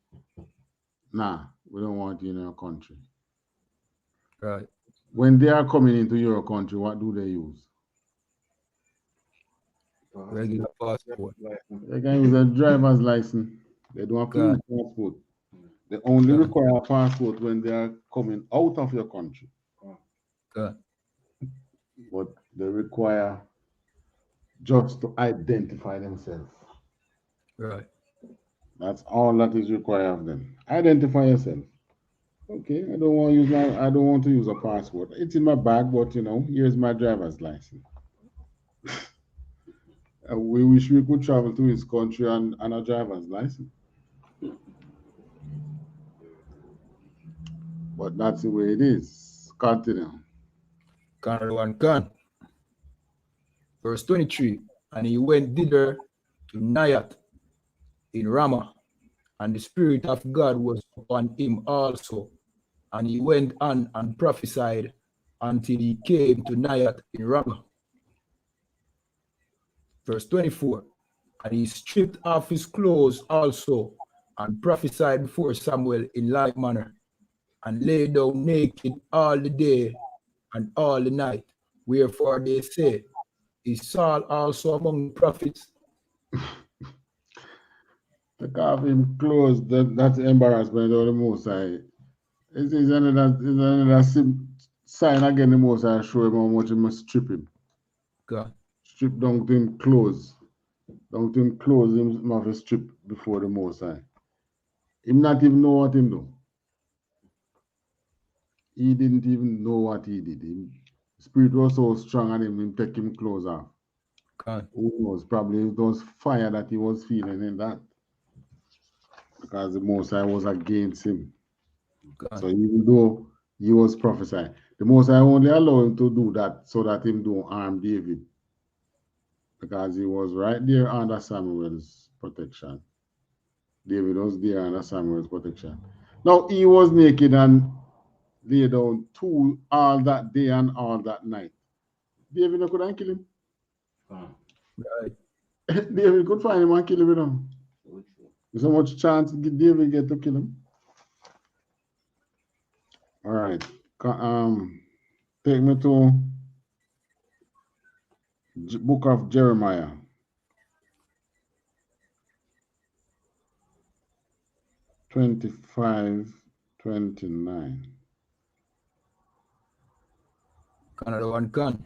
nah, we don't want you in our country. Right. When they are coming into your country, what do they use? Regular passport. They can use a driver's license. They don't have to use passport. They only require a passport when they are coming out of your country. God. But they require just to identify themselves. Right. That's all that is required of them. Identify yourself. Okay, I don't want to use a passport. It's in my bag, but here's my driver's license. We wish we could travel to his country and a driver's license. But that's the way it is. Continue. Canada one can. Verse 23. And he went thither to Nayat in Ramah, and the Spirit of God was upon him also. And he went on and prophesied until he came to Nayat in Ramah. Verse 24. And he stripped off his clothes also, and prophesied before Samuel in like manner, and lay down naked all the day and all the night. Wherefore they say, is Saul also among the prophets? Take off him clothes, that's embarrassment of the Most High. It's another sign again the Most High show him how much he must strip him. God. Strip down to him clothes. Down to him clothes, him have to strip before the Most High. Him not even know what him do. He didn't even know what he did. Spirit was so strong on him take him clothes off. God. Who knows? Probably it was fire that he was feeling in that. Because the Most High was against him. God. So even though he was prophesying, the Most High only allowed him to do that so that him don't harm David. Because he was right there under Samuel's protection. David was there under Samuel's protection. Now he was naked and lay down all that day and all that night. David couldn't kill him. Right. David could find him and kill him. There's so much chance David get to kill him. All right. Take me to book of Jeremiah. (25:29). Canada one can.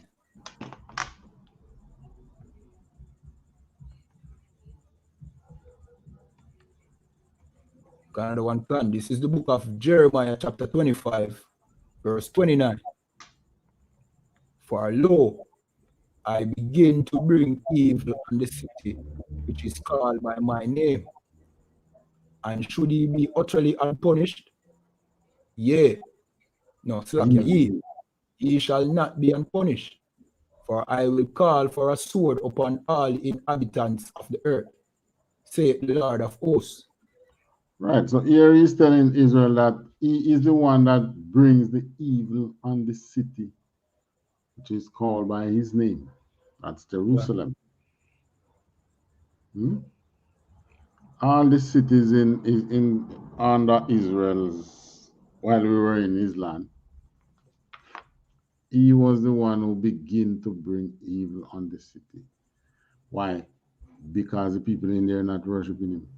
Canada one can. This is the book of Jeremiah, chapter 25, verse 29. For lo, I begin to bring evil on the city, which is called by my name. And should he be utterly unpunished? Yea. No, Slakia, ye shall not be unpunished. For I will call for a sword upon all the inhabitants of the earth, saith the Lord of hosts. Right. So here he's telling Israel that he is the one that brings the evil on the city, which is called by his name. That's Jerusalem. All the cities in under Israel's while we were in his land, he was the one who began to bring evil on the city. Why? Because the people in there are not worshiping him.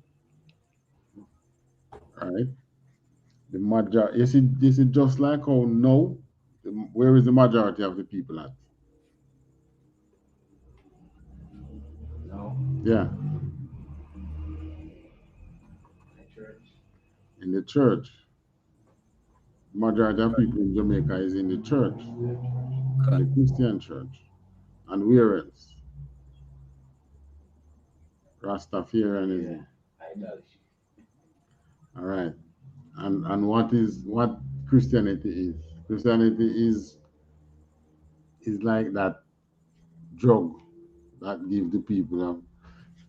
Right? The major, you see, just like how now, where is the majority of the people at? No. Yeah. In the church. Majority of people in Jamaica is in the church, in the Christian church. And where else? Rastafarianism. All right. And what Christianity is? Christianity is like that drug that give the people.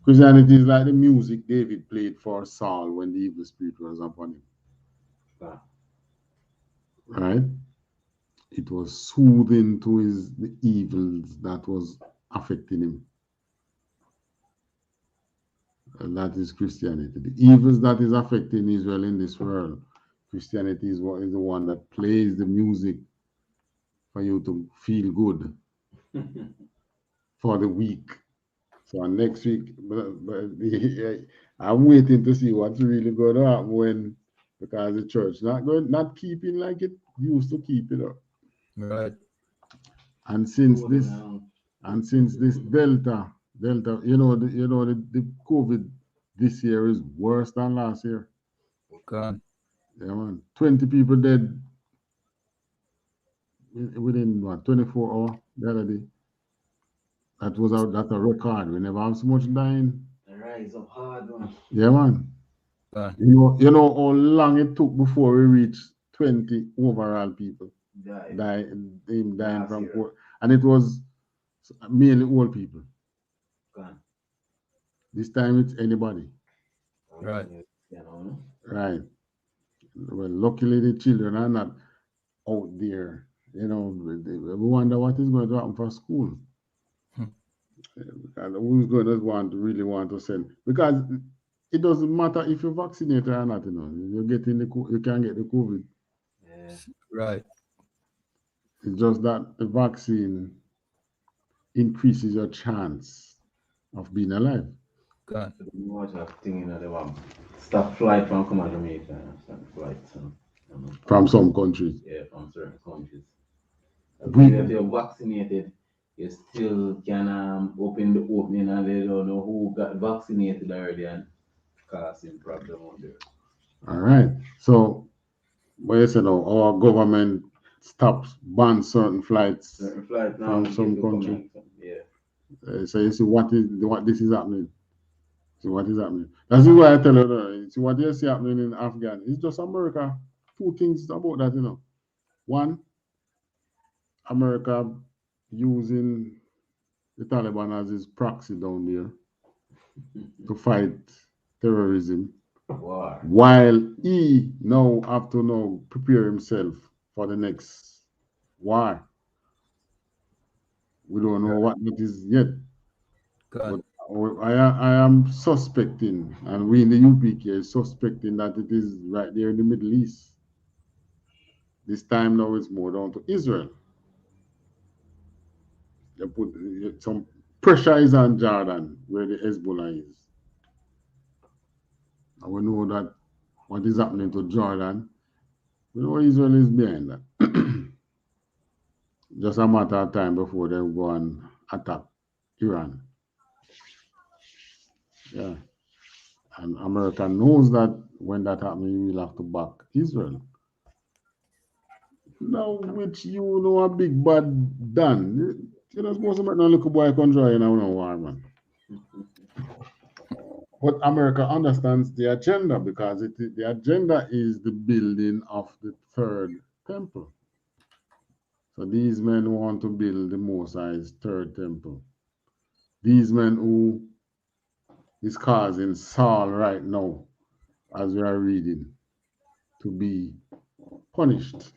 Christianity is like the music David played for Saul when the evil spirit was upon him. Right? It was soothing to the evils that was affecting him. And that is Christianity. The evils that is affecting Israel in this world, Christianity is the one that plays the music for you to feel good for the week. So next week, I'm waiting to see what's really going to happen because the church not keeping like it used to keep it up. Right. And since this Delta, the COVID this year is worse than last year. Okay. Yeah, man. 20 people dead within 24 hours the other day. That's a record. We never have so much dying. The rise of hard one. Yeah, man. You know how long it took before we reached 20 overall people dying from COVID. And it was mainly old people. This time it's anybody. Right. Right. Well, luckily the children are not out there. We wonder what is going to happen for school. And who's going to really want to send? Because it doesn't matter if you're vaccinated or not. You can get the COVID. Yeah. Right. It's just that the vaccine increases your chance of being alive. Okay. Much of thing, they want stop flight from come to Jamaica. Stop flights. From some countries. Yeah, from certain countries. If you're vaccinated, you still can open the opening and they don't know who got vaccinated already and causing problem out there. All right. So, what you say now? Our government bans certain flights from some country. Yeah. So you see what this is happening. See what is happening. That's why I tell you. See what you see happening in Afghanistan. It's just America. Two things about that, One, America using the Taliban as his proxy down there to fight terrorism. War. While he now have to prepare himself for the next war. We don't know what it is yet. But I am suspecting, and we in the UPK is suspecting that it is right there in the Middle East. This time now it's more down to Israel. They put some pressure is on Jordan, where the Hezbollah is. And we know that what is happening to Jordan, we know Israel is behind that. Just a matter of time before they go and attack Iran. Yeah. And America knows that when that happens, you will have to back Israel. Now, which a big bad done. You're not supposed to make no little boy come join in a war, man. But America understands the agenda because the agenda is the building of the third temple. So these men want to build the Most High's third temple. These men who is causing Saul right now, as we are reading, to be punished.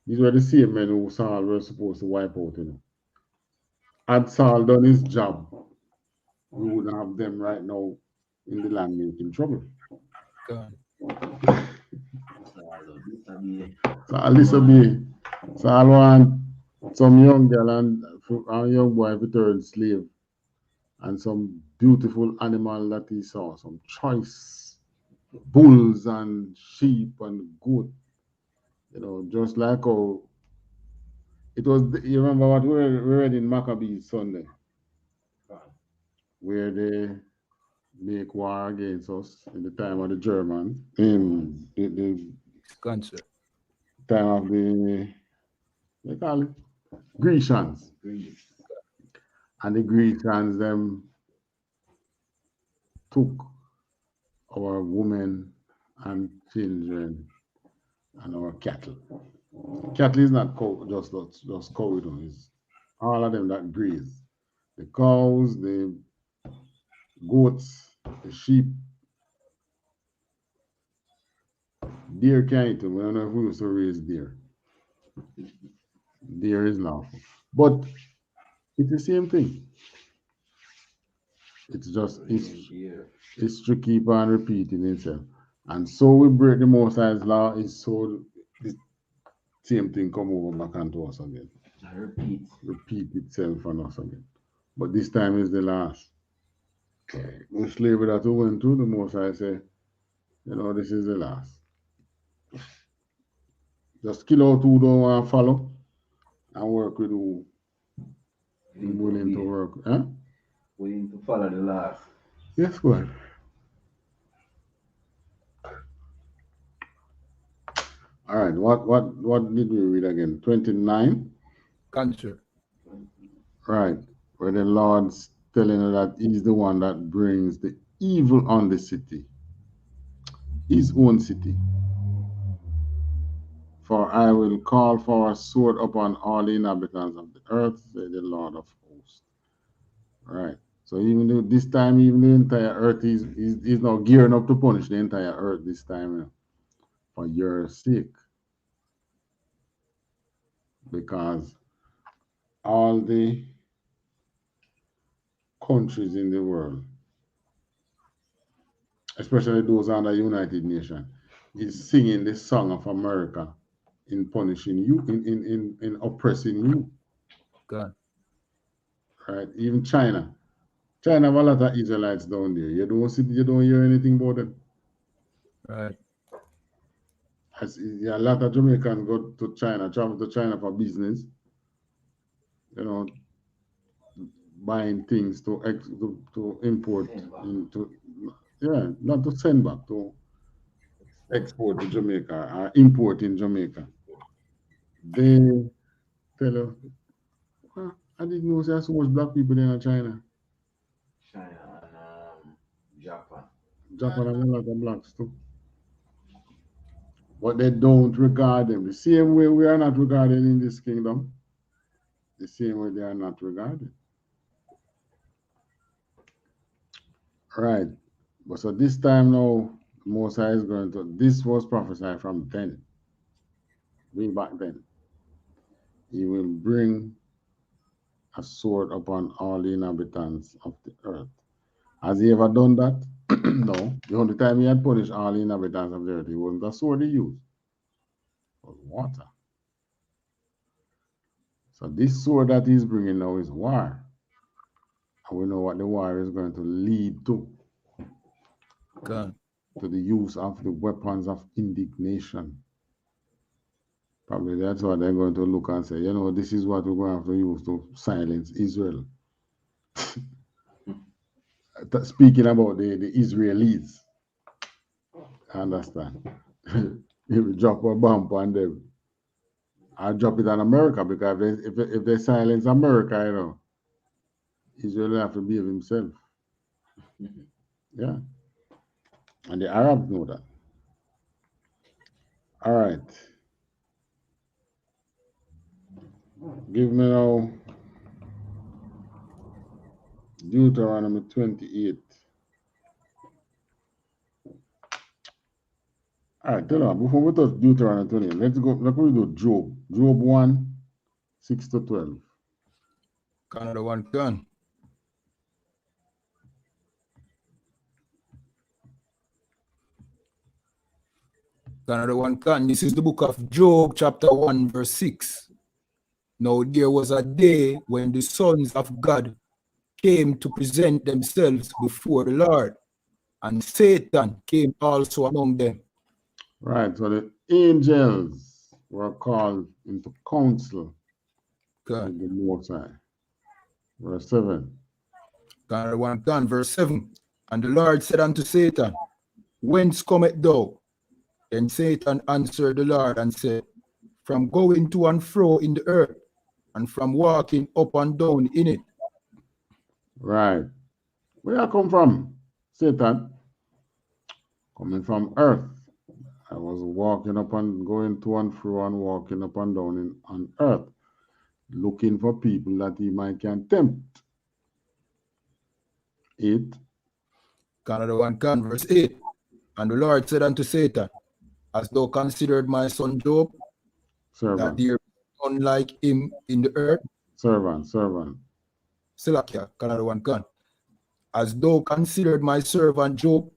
These were the same men who Saul was supposed to wipe out. Had Saul done his job, we wouldn't have them right now in the land making trouble. God. So I.S.U.P.K. Saul want some young girl and young boy to turn slave, and some beautiful animal that he saw, some choice bulls and sheep and goat. Just like how it was. You remember what we read in Maccabees Sunday, where they make war against us in the time of the Germans, in the Cancer. time of they call it Grecians. And the Grecians them took our women and children and our cattle. Cattle is not cow, just cow, it's all of them that graze. The cows, the goats, the sheep. Deer can't eat them. We don't know if we used to raise deer. Deer is lawful. But it's the same thing. It's just it's to keep on repeating itself. And so we break the Most High's law, is so the same thing come over back onto us again. Repeat itself on us again. But this time is the last. The slavery that we went through, the Most High say, this is the last. Just kill out who don't want to follow and work with who willing to work. Huh? Willing to follow the laws. Yes, go ahead. All right, what did we read again? 29? Cancer. Right, where the Lord's telling her that he's the one that brings the evil on the city, his own city. For I will call for a sword upon all the inhabitants of the earth, said the Lord of hosts. Right. So even though this time, even the entire earth is now gearing up to punish the entire earth this time, for your sake. Because all the countries in the world, especially those under United Nations, is singing the song of America in punishing you, in oppressing you. God. Right? Even China. China have a lot of Israelites down there. You don't hear anything about them. Right. A lot of Jamaicans go to China, travel to China for business, buying things to import into, not to send back, to export to Jamaica or import in Jamaica. They tell you, I didn't know there's so much black people in China. China and Japan. Japan has a lot of blacks too. But they don't regard them the same way we are not regarded in this kingdom. The same way they are not regarded. Right. But so this time now, Mosiah is going to, this was prophesied from then, way back then. He will bring a sword upon all the inhabitants of the earth. Has he ever done that? No. The only time he had punished all the inhabitants of the earth, it wasn't a sword he used. It was water. So this sword that he's bringing now is war. And we know what the war is going to lead to. God. To the use of the weapons of indignation. Probably that's what they're going to look and say, this is what we're going to have to use to silence Israel. Speaking about the Israelis, I understand. If we drop a bomb on them, I'll drop it on America, because if they silence America, Israel will have to behave himself. Yeah. And the Arabs know that. All right. Give me now Deuteronomy 28. All right, tell me, before we touch Deuteronomy 28, let's me do Job. Job 1, 6 to 12. Canada one can. Canada one can. This is the book of Job, chapter 1, verse 6. Now there was a day when the sons of God came to present themselves before the Lord, and Satan came also among them. Right, so the angels were called into council with the Most High. Verse 7. Canada one can, verse 7. And the Lord said unto Satan, Whence cometh thou? Then Satan answered the Lord and said, From going to and fro in the earth, and from walking up and down in it. Right. Where I come from? Satan. Coming from earth. I was walking up and going to and fro and walking up and down on earth, looking for people that he might can tempt. 8. Canada one can, verse 8. And the Lord said unto Satan, Hast thou considered my son Job, that Servant. there is none like him in the earth? Servant. Silakia, Canada one can. As thou considered my servant Job,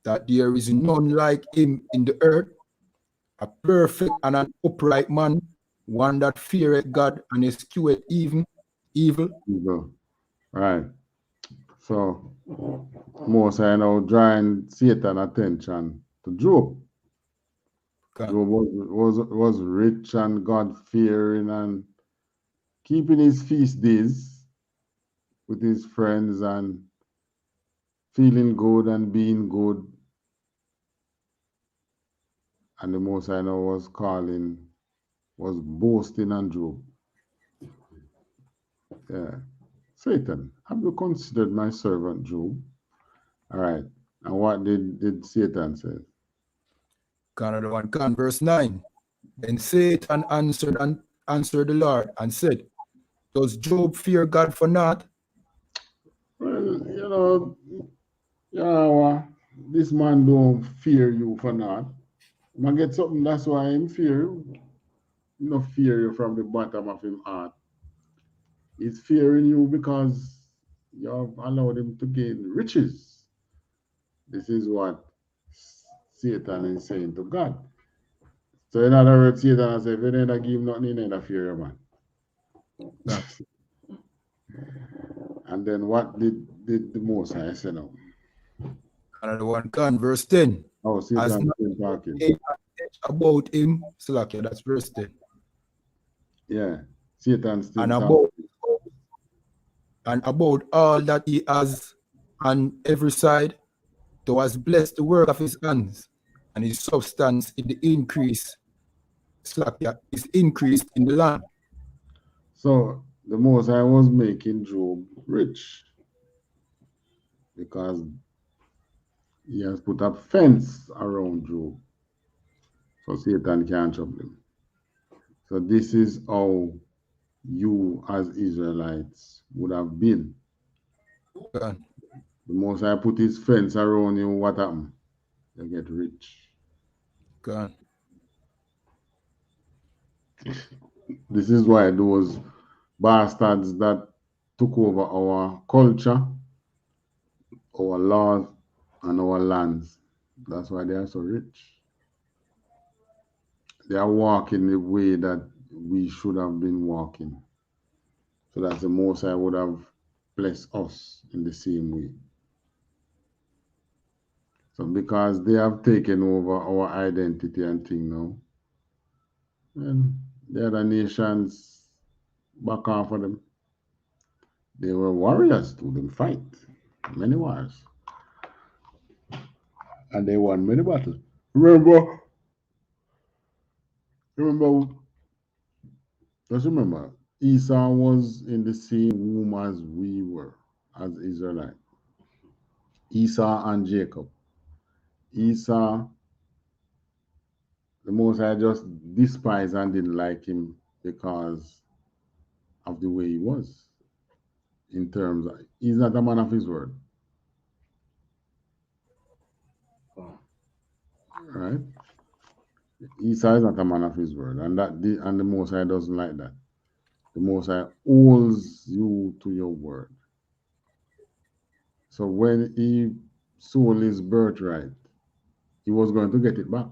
that there is none like him in the earth, a perfect and an upright man, one that feareth God and escheweth evil. Right. So, Most High now drawing Satan attention to Job. Okay. Job was rich and God-fearing and keeping his feast days with his friends and feeling good and being good. And the Most High now was boasting on Job. Yeah. Satan, have you considered my servant Job? All right. And what did Satan say? Canada one can, verse 9. Then Satan answered the Lord and said, Does Job fear God for naught? Well, this man don't fear you for naught. Man get something, that's why him fear you. He don't fear you from the bottom of his heart. He's fearing you because you have allowed him to gain riches. This is what Satan is saying to God. So in other words, Satan said, if you never give him nothing, he never fear you, man. Yeah. And then what did the Most High say now? Canada one can, verse 10. Oh, Satan still talking. About him, Slakia, that's verse 10. Yeah, Satan still and talking. About all that he has on every side, thou hast blessed the work of his hands, and his substance in the increase, Slakia, is increased in the land. So the Most High was making Job rich because he has put up fence around Job so Satan can't trouble him. So this is how you as Israelites would have been. God. The Most High put his fence around you, what happened? You get rich. God. This is why those bastards that took over our culture, our laws, and our lands, that's why they are so rich. They are walking the way that we should have been walking. So that the Most High would have blessed us in the same way. So because they have taken over our identity and thing now, and the other nations back off of them. They were warriors too, them fight. Many wars. And they won many battles. Remember, just remember, Esau was in the same womb as we were, as Israelite. Esau and Jacob. Esau, the Most High just despised and didn't like him because of the way he was. In terms of, he's not a man of his word. Right? Esau is not a man of his word, and the Most High doesn't like that. The Most High holds you to your word. So when he sold his birthright, he was going to get it back.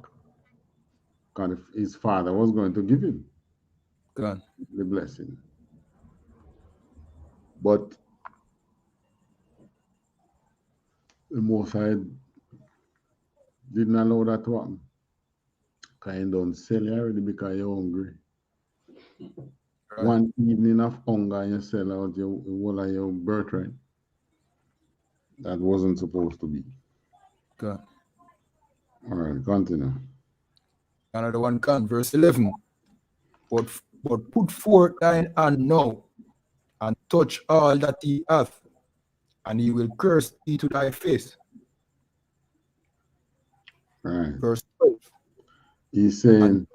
Because his father was going to give him God. the blessing. But the Most High didn't allow that to happen. Because you don't sell it already because you're hungry. Right. One evening of hunger and you sell out your birthright. That wasn't supposed to be. God. All right, continue. Another one can, verse 11. But put forth thine hand now, and touch all that he hath, and he will curse thee to thy face. Right. Verse 12. He's saying, And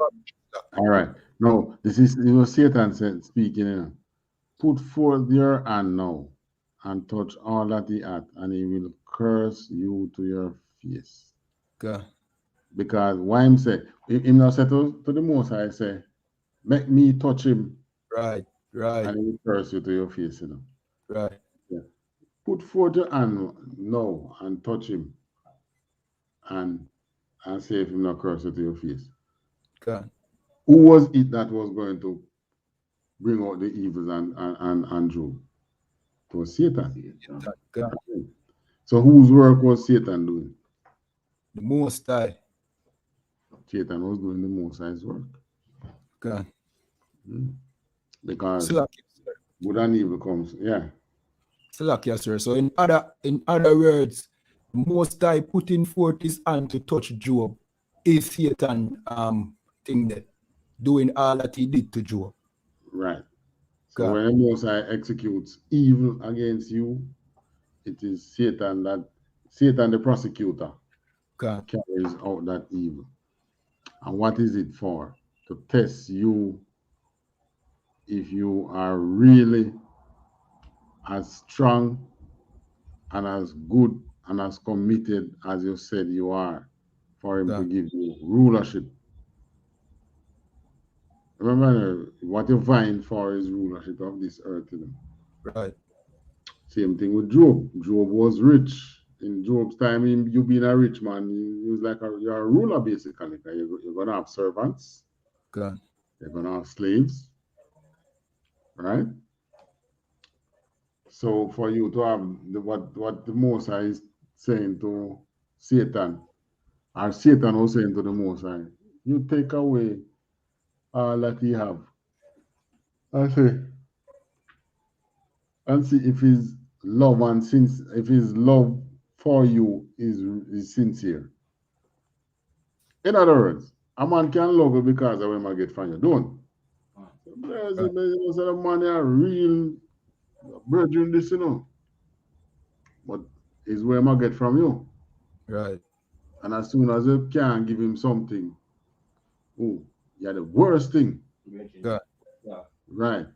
all right. No, this is Satan said, speaking. Put forth your hand now and touch all that he hath, and he will curse you to your face. God. Because why him say, him not say to the Most High, say, make me touch him, Right. Right. and he will curse you to your face. Right. Yeah. Put forth your hand now and touch him, and see if him not curse you to your face. God. Who was it that was going to bring out the evils and Job? It was Satan. God. So whose work was Satan doing? The Most High. Satan was doing the Most High's work. God. Because Slack, good and evil comes. Yeah. yes, sir. So in other words, the Most High putting forth his hand to touch Job is Satan thing that doing all that he did to Job. Right. So God. when the Most High executes evil against you, it is Satan the prosecutor, God. carries out that evil. And what is it for? To test you if you are really as strong and as good and as committed as you said you are, for him to give you rulership. Remember, what you vying for is rulership of this earth. Right. Same thing with Job. Job was rich. In Job's time, you being a rich man, he was like you're a ruler basically. You're gonna have servants. God. You're gonna have slaves, right? So for you to have what the Most High is saying to Satan, or Satan was saying to the Most High, you take away all that he have. And see if his love if his love for you is sincere. In other words, a man can love you because of what I get from you. Don't. There's a man a real brethren this, But it's where I get from you. Right. And as soon as you can give him something, oh, you're the worst thing. God. Right.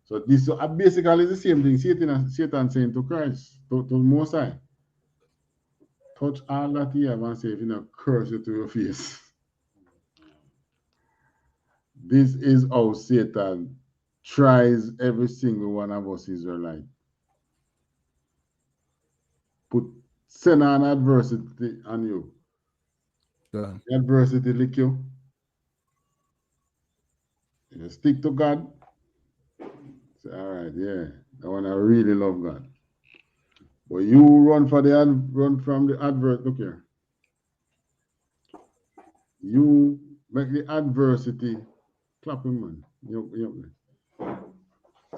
So this basically is the same thing Satan saying to Christ, to Most High. Touch all that he have and say, if you not curse it to your face. This is how Satan tries every single one of us Israelite. Send an adversity on you. God. Adversity lick you. You stick to God. Say, all right, yeah, I want to really love God. But you run from the adversity. Look here. You make the adversity clap him, man.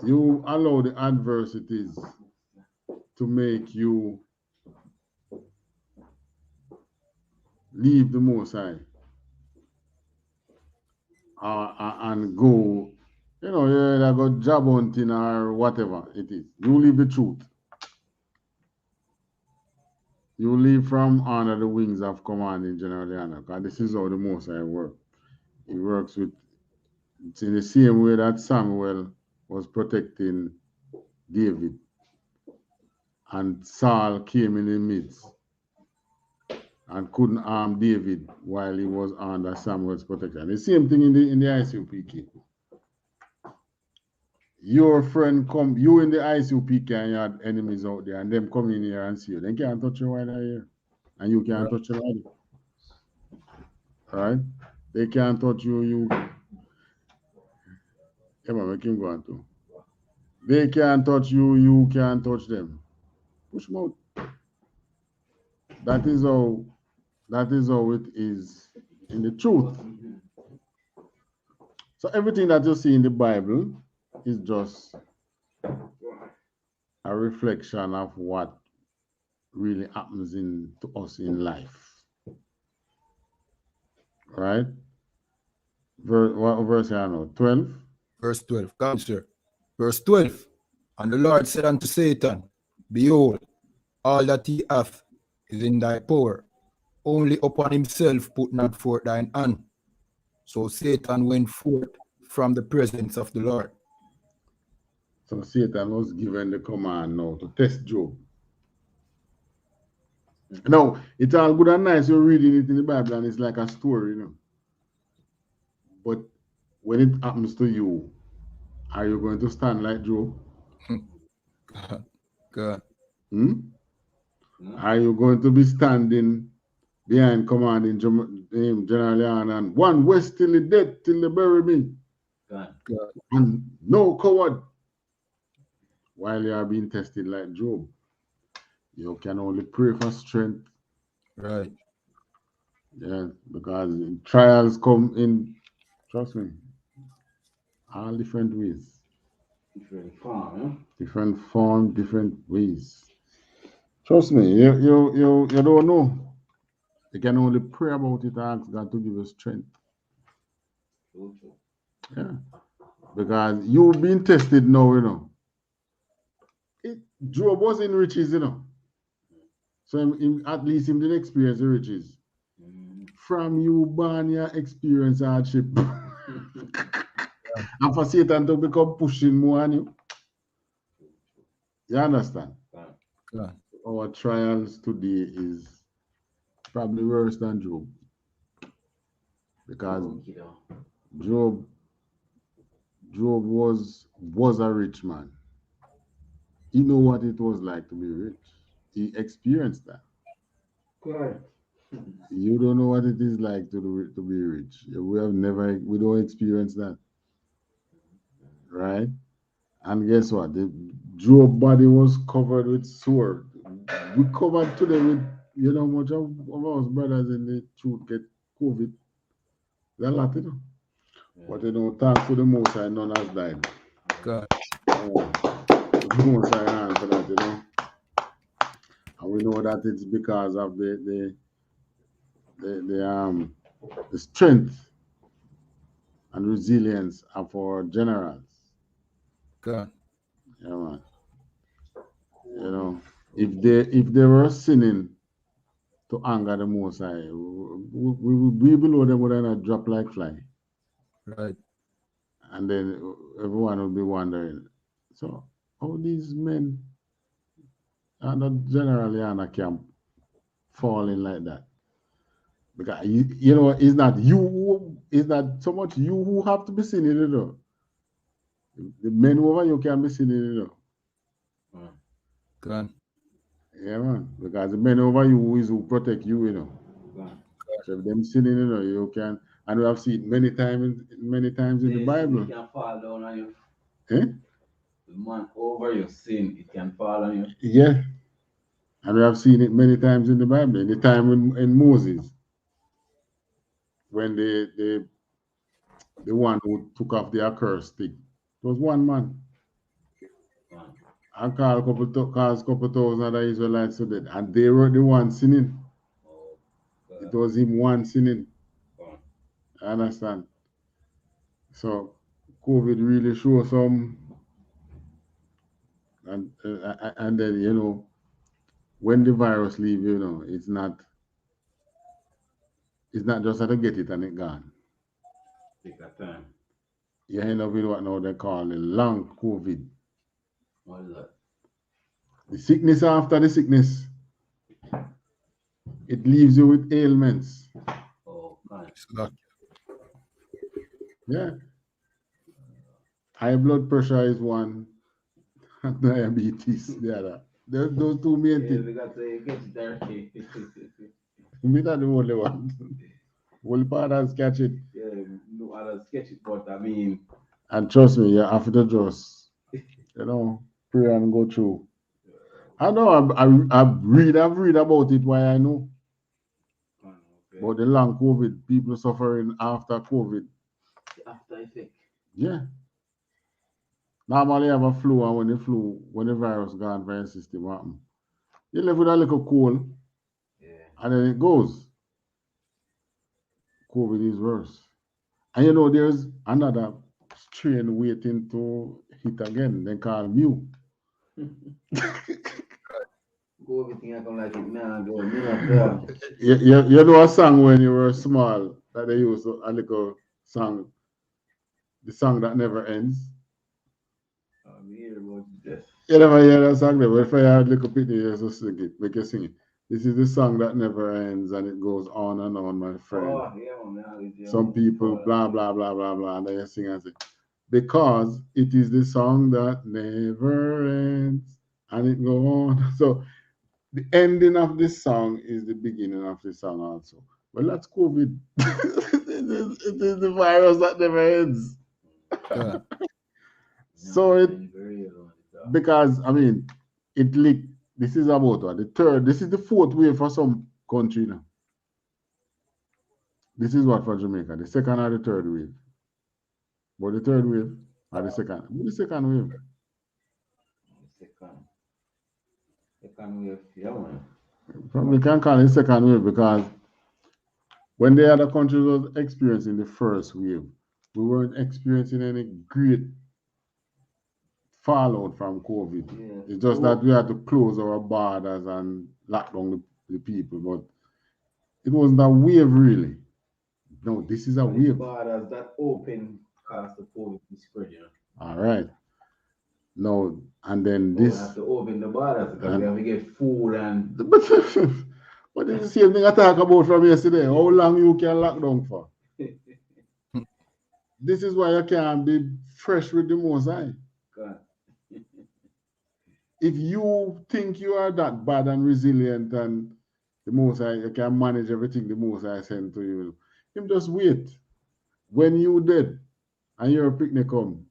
You allow the adversities to make you leave the Most High and go, yeah, go job hunting or whatever it is. You leave the truth. You leave from under the wings of commanding General YAHANNA, because this is how the Most High works. He works with, it's in the same way that Samuel was protecting David, and Saul came in the midst and couldn't harm David while he was under Samuel's protection. The same thing in the I.S.U.P.K. Your friend come, you in the I.S.U.P.K. and you had enemies out there, and them come in here and see you. They can't touch you while they're here, and you can't touch them either. Right? They can't touch you. Yeah, man, make him go on too. They can't touch you. You can't touch them. Push them out. That is how it is in the truth. So everything that you see in the Bible is just a reflection of what really happens to us in life. Right? What verse I know? 12? Verse 12. Come, sir. Verse 12. And the Lord said unto Satan, Behold, all that he hath is in thy power. Only upon himself put not forth thine hand. So Satan went forth from the presence of the Lord. So Satan was given the command now to test Job. Now, it's all good and nice you're reading it in the Bible and it's like a story, you know. But when it happens to you, are you going to stand like Job? God. Are you going to be standing behind commanding General YAHANNA and one west till the dead till they bury me? God. And no coward. While you are being tested like Job, you can only pray for strength. Right. Yeah, because trials come in, trust me, all different ways. Different form, Different form, different ways. Trust me, you don't know. You can only pray about it and ask God to give you strength. Yeah. Because you've been tested now, you know. Job was in riches, you know. So at least he didn't experience the riches. From you born, you experience hardship. And for Satan to become pushing more on you. You understand? God. Our trials today is probably worse than Job. Because Job was a rich man. He know what it was like to be rich. He experienced that. Correct. You don't know what it is like to be rich. We don't experience that. Right? And guess what? The Job body was covered with sore. We covered today with, you know, much of our brothers in the truth get COVID. There's a lot, you know. Yeah. But you know, thanks to the Most High, none has died. God. The Most High answer that, you know. And we know that it's because of the strength and resilience of our generals. God. Yeah, man. You know, if they were sinning to anger the Most High, we below them would not drop like fly. Right. And then everyone would be wondering, so how these men are not generally on a camp falling like that? Because you know, it's not so much you who have to be sinning, you know. The men over you can be sinning, you know. God. Yeah, man. Because the men over you is who protect you, you know. So if them sinning, you know, you can, and we have seen many times in the Bible. It can fall down on you. Eh? The man over your sin, it can fall on you. Yeah. And we have seen it many times in the Bible. In the time in Moses, when the one who took off the accursed stick, it was one man. I caused a couple thousand other Israelites to death, and they were the ones sinning. It was him one sinning. I understand. So COVID really shows some, and then, you know, when the virus leave, you know, it's not just that to get it and it gone. Take that time. you end up with what now they call the long COVID. What is that? The sickness after the sickness. It leaves you with ailments. Oh, God. Yeah. High blood pressure is one, diabetes the other. Those two main Yeah, things. because it gets dirty. Me not the only one. All partners catch it. Yeah, no other sketch it, but I mean, And trust me, you have to just, pray and go through. I know I've read about it, why I know. okay. About the long COVID, people suffering after COVID. After effect. Yeah. Normally you have a flu, and when the virus gone for your system, what happen? You live with a little cold, Yeah. and then it goes. COVID is worse. And there's another strain waiting to hit again. They call mu. Go everything I come like it now, go. Me not care. You know a song when you were small that they used a little song, the song that never ends. I'm here about this. You never hear that song there, but if I had a little pity, you just sing it, make you sing it. This is the song that never ends and it goes on and on, my friend. Oh, yeah, man. Some people blah blah blah blah blah, and then you sing and say, because it is the song that never ends and it go on. So the ending of this song is the beginning of the song also. Well, that's COVID. it is the virus that never ends. Yeah. So because I mean, it leaked. This is about what? This is the fourth wave for some country now. This is what for Jamaica, the second or the third wave. But the third wave or the second? The second wave. Second wave, yeah, man. We can call it second wave because when the other countries was experiencing the first wave, we weren't experiencing any great fallout from COVID. Yeah. It's just that we had to close our borders and lock down the people, but it wasn't a wave really. No, this is a wave. Borders that open cause the COVID to spread, All right. No, and then this. We have to open the borders because we have to get food and. But it's the same thing I talked about from yesterday. How long you can lock down for? This is why you can't be fresh with the Most High. If you think you are that bad and resilient and the Most High, you can manage everything the Most High send to you, him just wait. When you dead and your picnic come,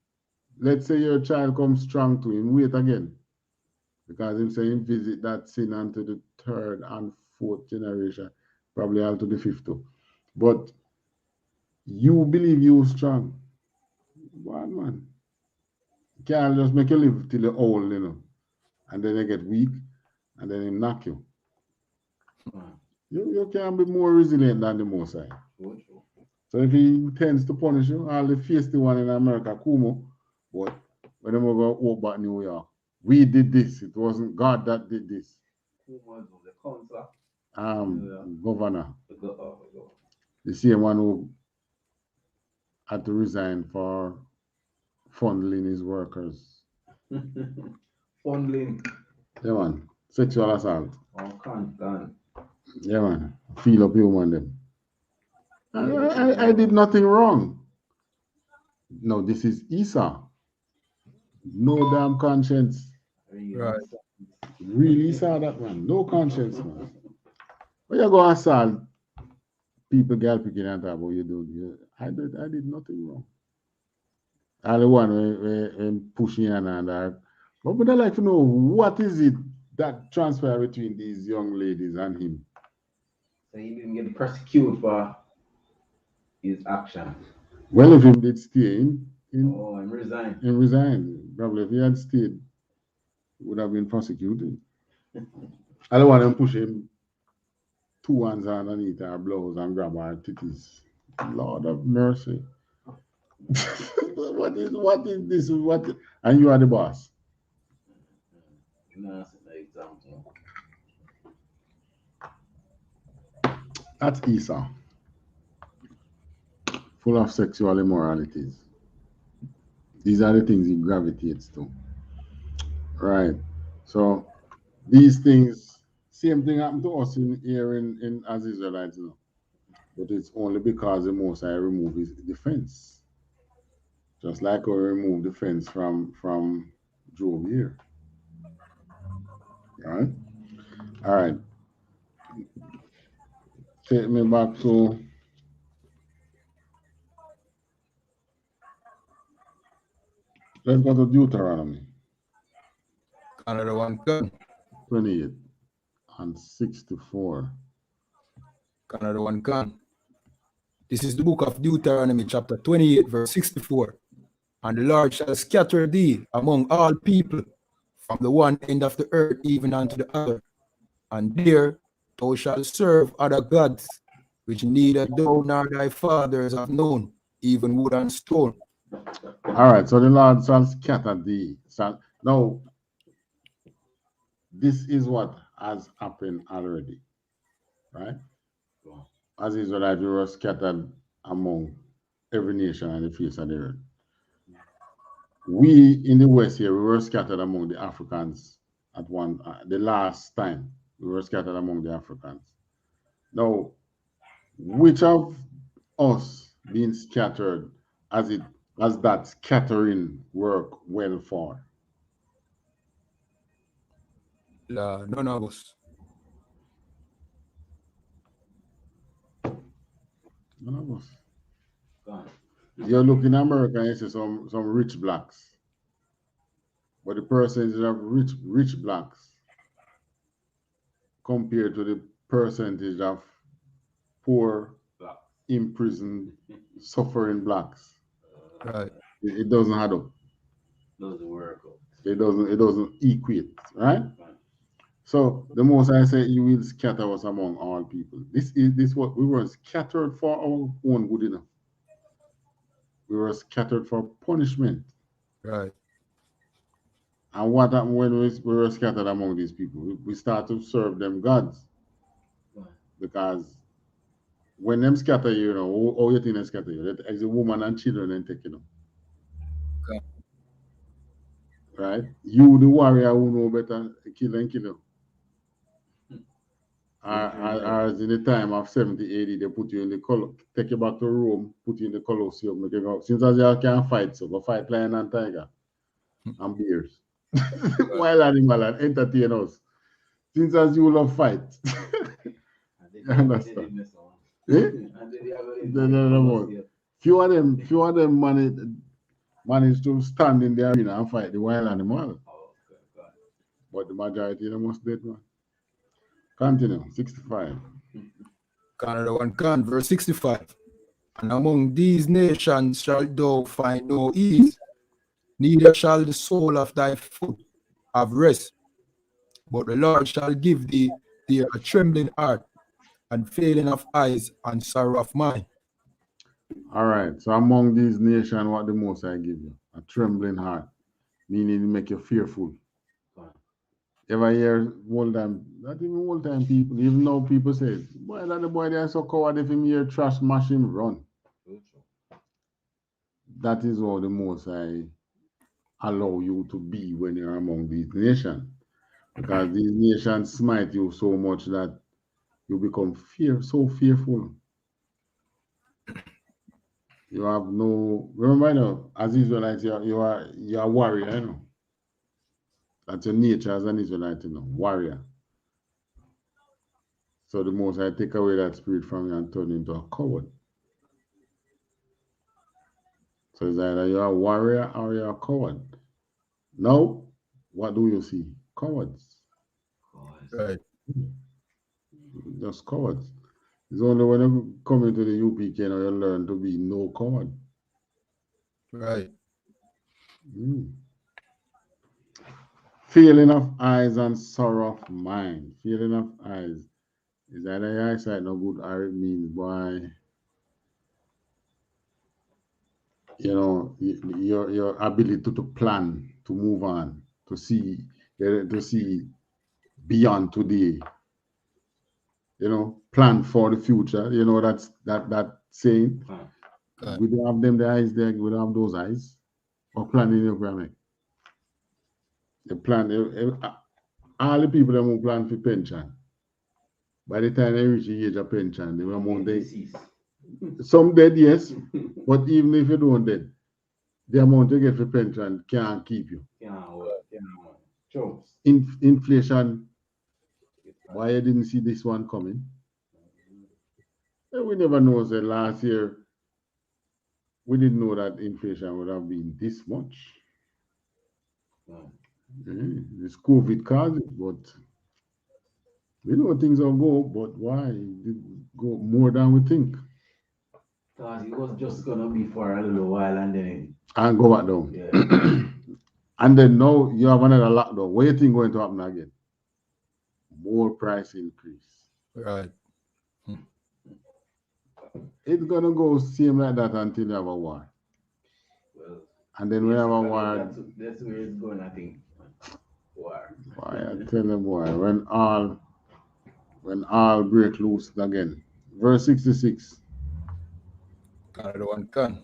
let's say your child comes strong to him, wait again. Because him saying visit that sin unto the third and fourth generation, probably all to the fifth too. But you believe you strong. One man. Can't just make you live till you're old, and then you get weak, and then he knock you. You can be more resilient than the Most High. So if he tends to punish you, all the feisty one in America, Kumo, but when they go walk back New York, we did this. It wasn't God that did this. Kumo was the counselor. Governor. The same one who had to resign for fondling his workers. Fondling. Yeah, man. Sexual assault. Oh, can't. Yeah, man. Feel up human them. I did nothing wrong. No, this is Esau. No damn conscience. Right. Really Esau that man. No conscience, man. When you go assault people, girl picking and talk about you do. I did nothing wrong. All the one when pushing and that. But I'd like to know what is it that transpired between these young ladies and him. So he didn't get prosecuted for his action. Well, if he did stay and resign. And resign. Probably if he had stayed, he would have been prosecuted. I don't want them push him 2 hands underneath her blouse and grab her titties. Lord of mercy. What is this? And you are the boss. That's an example. That's Esau. Full of sexual immoralities. These are the things he gravitates to. Right. So these things, same thing happened to us in here in as Israelites, you know. But it's only because the Most High remove his defense. Just like we remove the fence from Job here. Right? All right. Take me back to let's go to Deuteronomy Another one gun. 28 and 64. Another one gun. This is the book of Deuteronomy, chapter 28, verse 64. And the Lord shall scatter thee among all people, from the one end of the earth even unto the other. And there thou shalt serve other gods, which neither thou nor thy fathers have known, even wood and stone. All right, so the Lord shall scatter thee. Now, this is what has happened already, right? As Israelites, we were scattered among every nation on the face of the earth. We in the West here, we were scattered among the Africans at the last time we were scattered among the Africans. Now, which of us being scattered as that scattering work well for? None of us. None of us. You look in America and you see some rich blacks, but the percentage of rich blacks compared to the percentage of poor, imprisoned, suffering blacks, Right. it doesn't add up. Doesn't work out. It doesn't equate, right? So the Most I say, you will scatter us among all people. This what we were scattered for our own good enough. We were scattered for punishment. Right. And what happened when we were scattered among these people? We start to serve them gods. Because when them scatter you, how you think they scatter you? That as a woman and children and take, Okay. Right? You, the warrior who know better, kill and kill you. As in the time of 70 AD, they put you in the take you back to Rome, put you in the Colosseum, make you go. Since as you can't fight, so go fight lion and tiger and bears. Wild animal and entertain us. Since as you love fight. You understand? Few of them manage to stand in the arena and fight the wild animal. But the majority of them must dead, man. Continue, 65. Canada 1 can, verse 65. And among these nations shalt thou find no ease, neither shall the sole of thy foot have rest. But the Lord shall give thee there a trembling heart, and failing of eyes, and sorrow of mind. All right. So among these nations, what the Most I give you? A trembling heart, meaning to make you fearful. Ever hear old time, not even old time people, even now people say, boy, that the boy there so coward if him hear trash mash him run. That is what the Most I allow you to be when you're among these nations. Because these nations smite you so much that you become so fearful. You have no, remember now, as Israelites, you're a warrior, you know. That's your nature as an Israelite, you know, warrior. So the Most I take away that spirit from you and turn you into a coward. So it's either you're a warrior or you're a coward. Now, what do you see? Cowards. Right. Just cowards. It's only when you come into the UPK now you learn to be no coward. Right. Feeling of eyes and sorrow of mind. Feeling of eyes. Is either your eyesight no good or it means by your ability to plan, to move on, to see beyond today. Plan for the future. That's that saying. We don't have them the eyes there, we don't have those eyes. or planning your grammy. They plan, all the people that won't plan for pension. By the time they reach the age of pension, they will amount they, some dead, yes, but even if you don't dead, the amount you get for pension can't keep you. Inflation, why I didn't see this one coming? We never know. That last year, we didn't know that inflation would have been this much. This COVID caused it, but we know things will go, but why did it go more than we think? Because it was just gonna be for a little while and then and go back down. yeah. And then now you have another lockdown. What do you think going to happen again? More price increase. Right. It's gonna go same like that until you have a war. Well, And then we have a war. That's where it's going, I think. War. Why I tell you, boy, when all break loose again. Verse 66. Another one can.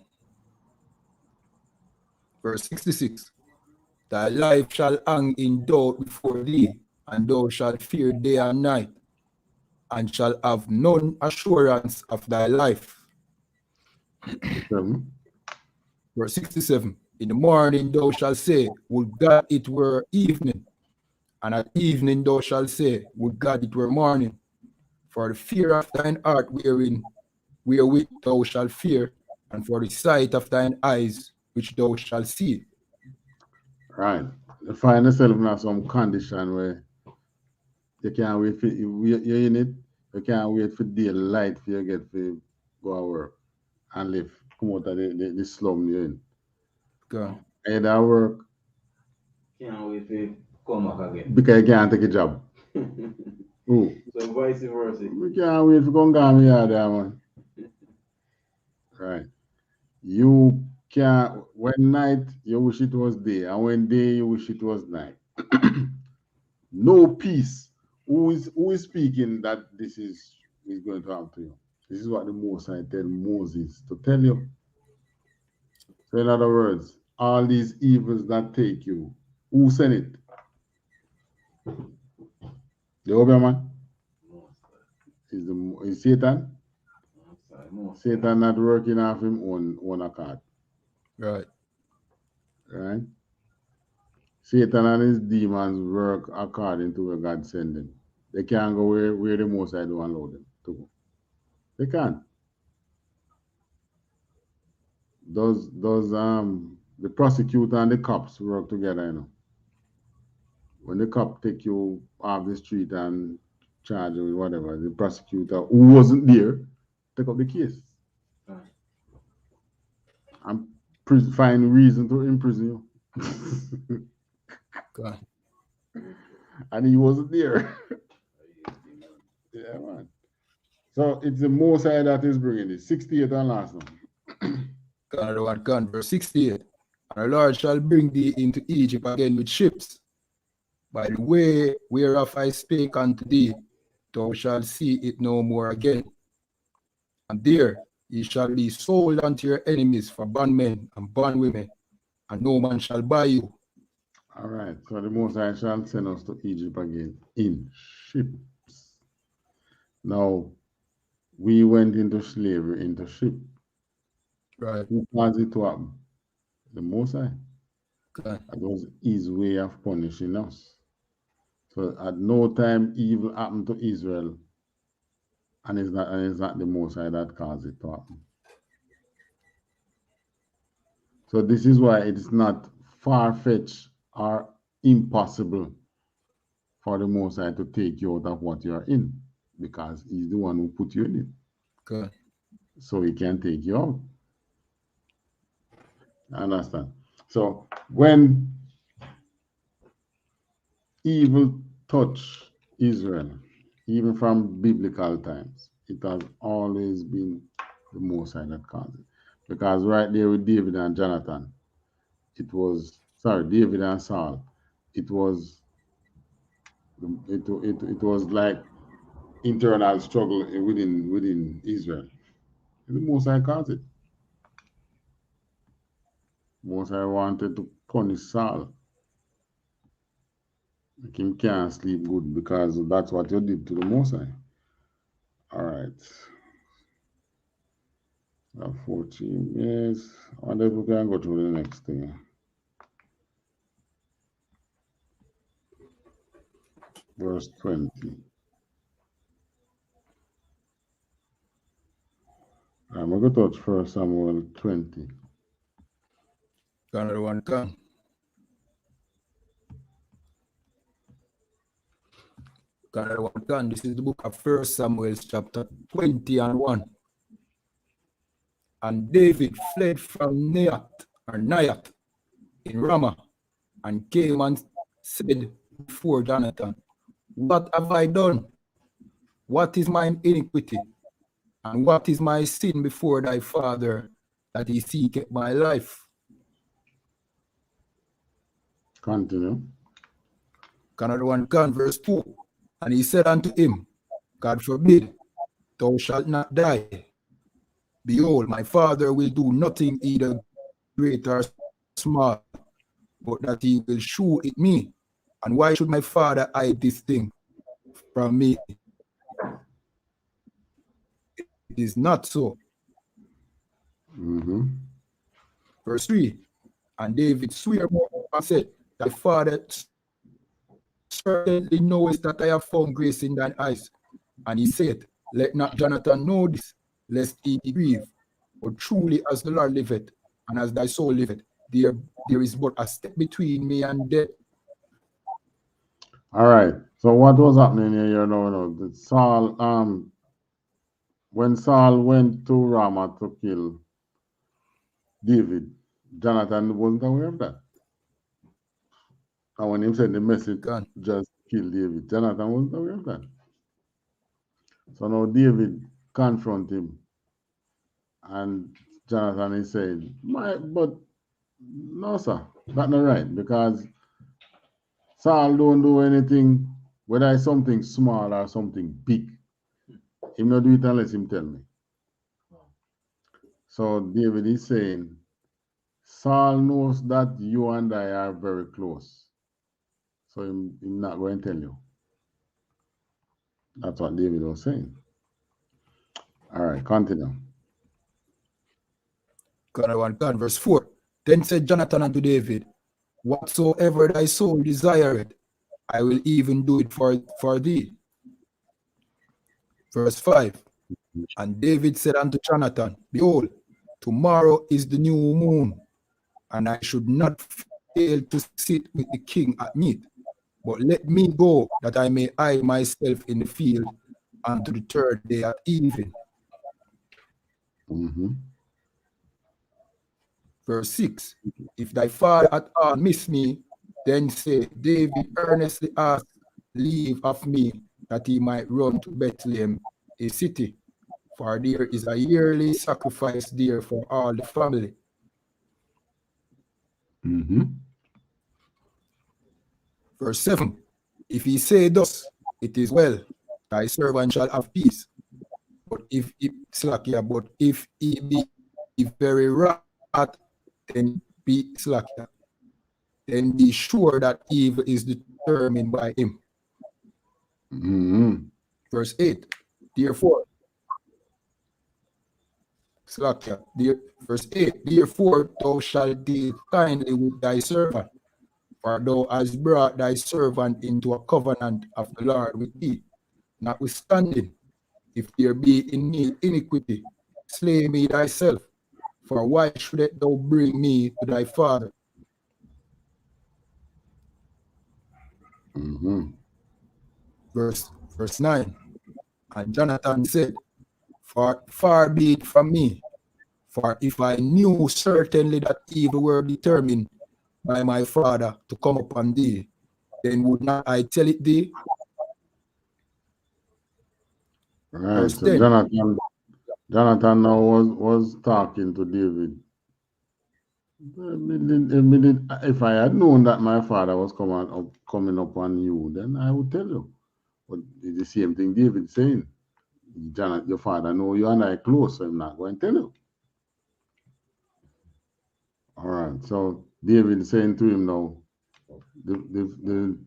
Verse 66. Thy life shall hang in doubt before thee, and thou shalt fear day and night, and shall have none assurance of thy life. 67. Verse 67. In the morning thou shalt say, would God it were evening, and at evening thou shalt say, would God it were morning. For the fear of thine heart wherewith thou shalt fear, and for the sight of thine eyes which thou shalt see. Right. You find yourself in some condition where you can't wait for you're in it, you can't wait for daylight for you get to go to work and live. Come out of the slum you're in. God. Either work Can't wait to come back again. because you can't take a job. Ooh. So vice versa. We can't wait for come down here, there, man. Right. You can't, when night, you wish it was day, and when day, you wish it was night. No peace. Who is speaking that this is going to happen to you? This is what the Most High tell Moses to tell you. So, in other words, all these evils that take you, who sent it? The Obia man? Is Satan? Satan not working off him own account. Right. Right? Satan and his demons work according to where God send them. They can't go where the Most High don't allow them to go. They can't. Those the prosecutor and the cops work together, you know. When the cop take you off the street and charge you with whatever, the prosecutor who wasn't there take up the case. And find reason to imprison you. God. And he wasn't there. Yeah, man. So it's the Most High that is bringing it. 68 and last one. Another one can. Verse 68. And the Lord shall bring thee into Egypt again with ships. By the way whereof I spake unto thee, thou shalt see it no more again. And there ye shall be sold unto your enemies for bondmen and bondwomen, and no man shall buy you. All right. So the Most High shall send us to Egypt again in ships. Now, we went into slavery into ship. Right. Who caused it to happen? The Most High. Okay. That was his way of punishing us. So at no time evil happened to Israel, and it's not the Most High that caused it to happen. So this is why it's not far-fetched or impossible for the Most High to take you out of what you are in, because he's the one who put you in it. Okay. So he can take you out. Understand? So when evil touched Israel, even from biblical times, it has always been the Most High that caused it. Because right there with David and Jonathan, David and Saul, it was like internal struggle within Israel. The Most High caused it. Most I wanted to punish Saul. Make him can't sleep good because that's what you did to the Most High. All right. 14 years. I wonder if we can go to the next thing. Verse 20. I'm going to touch 1 Samuel 20. Another one come. Another one come. This is the book of 1 Samuel chapter 20 and 1. And David fled from Naioth in Ramah and came and said before Jonathan, what have I done? What is mine iniquity? And what is my sin before thy father, that he seeketh my life? Continue. Another one can, verse 2. And he said unto him, God forbid, thou shalt not die. Behold, my father will do nothing either great or small, but that he will shew it me. And why should my father hide this thing from me? It is not so. Verse 3. And David swore and said, thy father certainly knowest that I have found grace in thine eyes. And he said, let not Jonathan know this, lest he be grieved. But truly as the Lord liveth, and as thy soul liveth, there is but a step between me and death. All right. So what was happening here? You know, Saul, when Saul went to Ramah to kill David, Jonathan wasn't aware of that. And when he sent the message, just kill David, Jonathan wasn't aware of that. So now David confront him, and Jonathan is saying, but no, sir, that's not right, because Saul don't do anything, whether it's something small or something big. He not do it unless him tell me. So David is saying, Saul knows that you and I are very close. So he's not going to tell you. That's what David was saying. All right, continue. Verse 4. Then said Jonathan unto David, whatsoever thy soul desireth, I will even do it for thee. Verse 5. And David said unto Jonathan, behold, tomorrow is the new moon, and I should not fail to sit with the king at meat. But let me go, that I may hide myself in the field unto the third day at evening. Verse 6. If thy father at all miss me, then say, David earnestly asked leave of me, that he might run to Bethlehem, a city, for there is a yearly sacrifice there for all the family. Verse 7. If he say thus, it is well, thy servant shall have peace. But if he be very wrath, then be slack. Then be sure that evil is determined by him. Verse 8. Therefore, verse 8. Therefore, thou shalt deal kindly with thy servant, for thou hast brought thy servant into a covenant of the Lord with thee. Notwithstanding, if there be in me iniquity, slay me thyself, for why shouldest thou bring me to thy father? Verse 9. And Jonathan said, far be it from me, for if I knew certainly that evil were determined by my father to come upon thee, then would not I tell it thee? Right. Verse So 10. Jonathan now was talking to David. If I had known that my father was coming upon you, then I would tell you. But it's the same thing David saying. Jonathan, your father know you and I close, so I'm not going to tell you. All right. So David saying to him now, the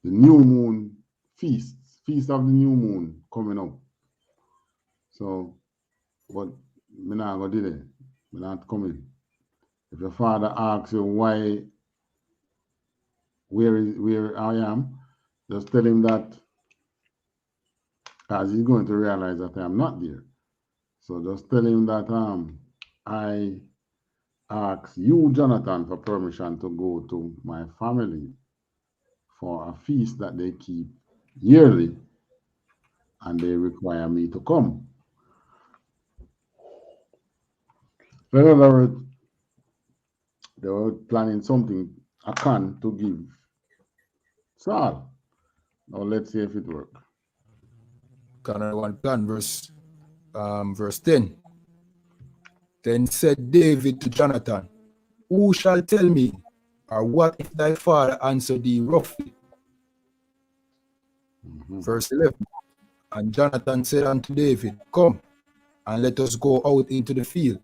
new moon feast of the new moon coming up. So, but me not go do it. Me not coming. If your father asks you where I am, just tell him that, because he's going to realize that I am not there. So just tell him that I ask you, Jonathan, for permission to go to my family for a feast that they keep yearly, and they require me to come. So in other words, they were planning something, a con to give Saul. Now let's see if it works. Another one can verse 10. Then said David to Jonathan, who shall tell me, or what if thy father answer thee roughly? Verse 11. And Jonathan said unto David, come, and let us go out into the field.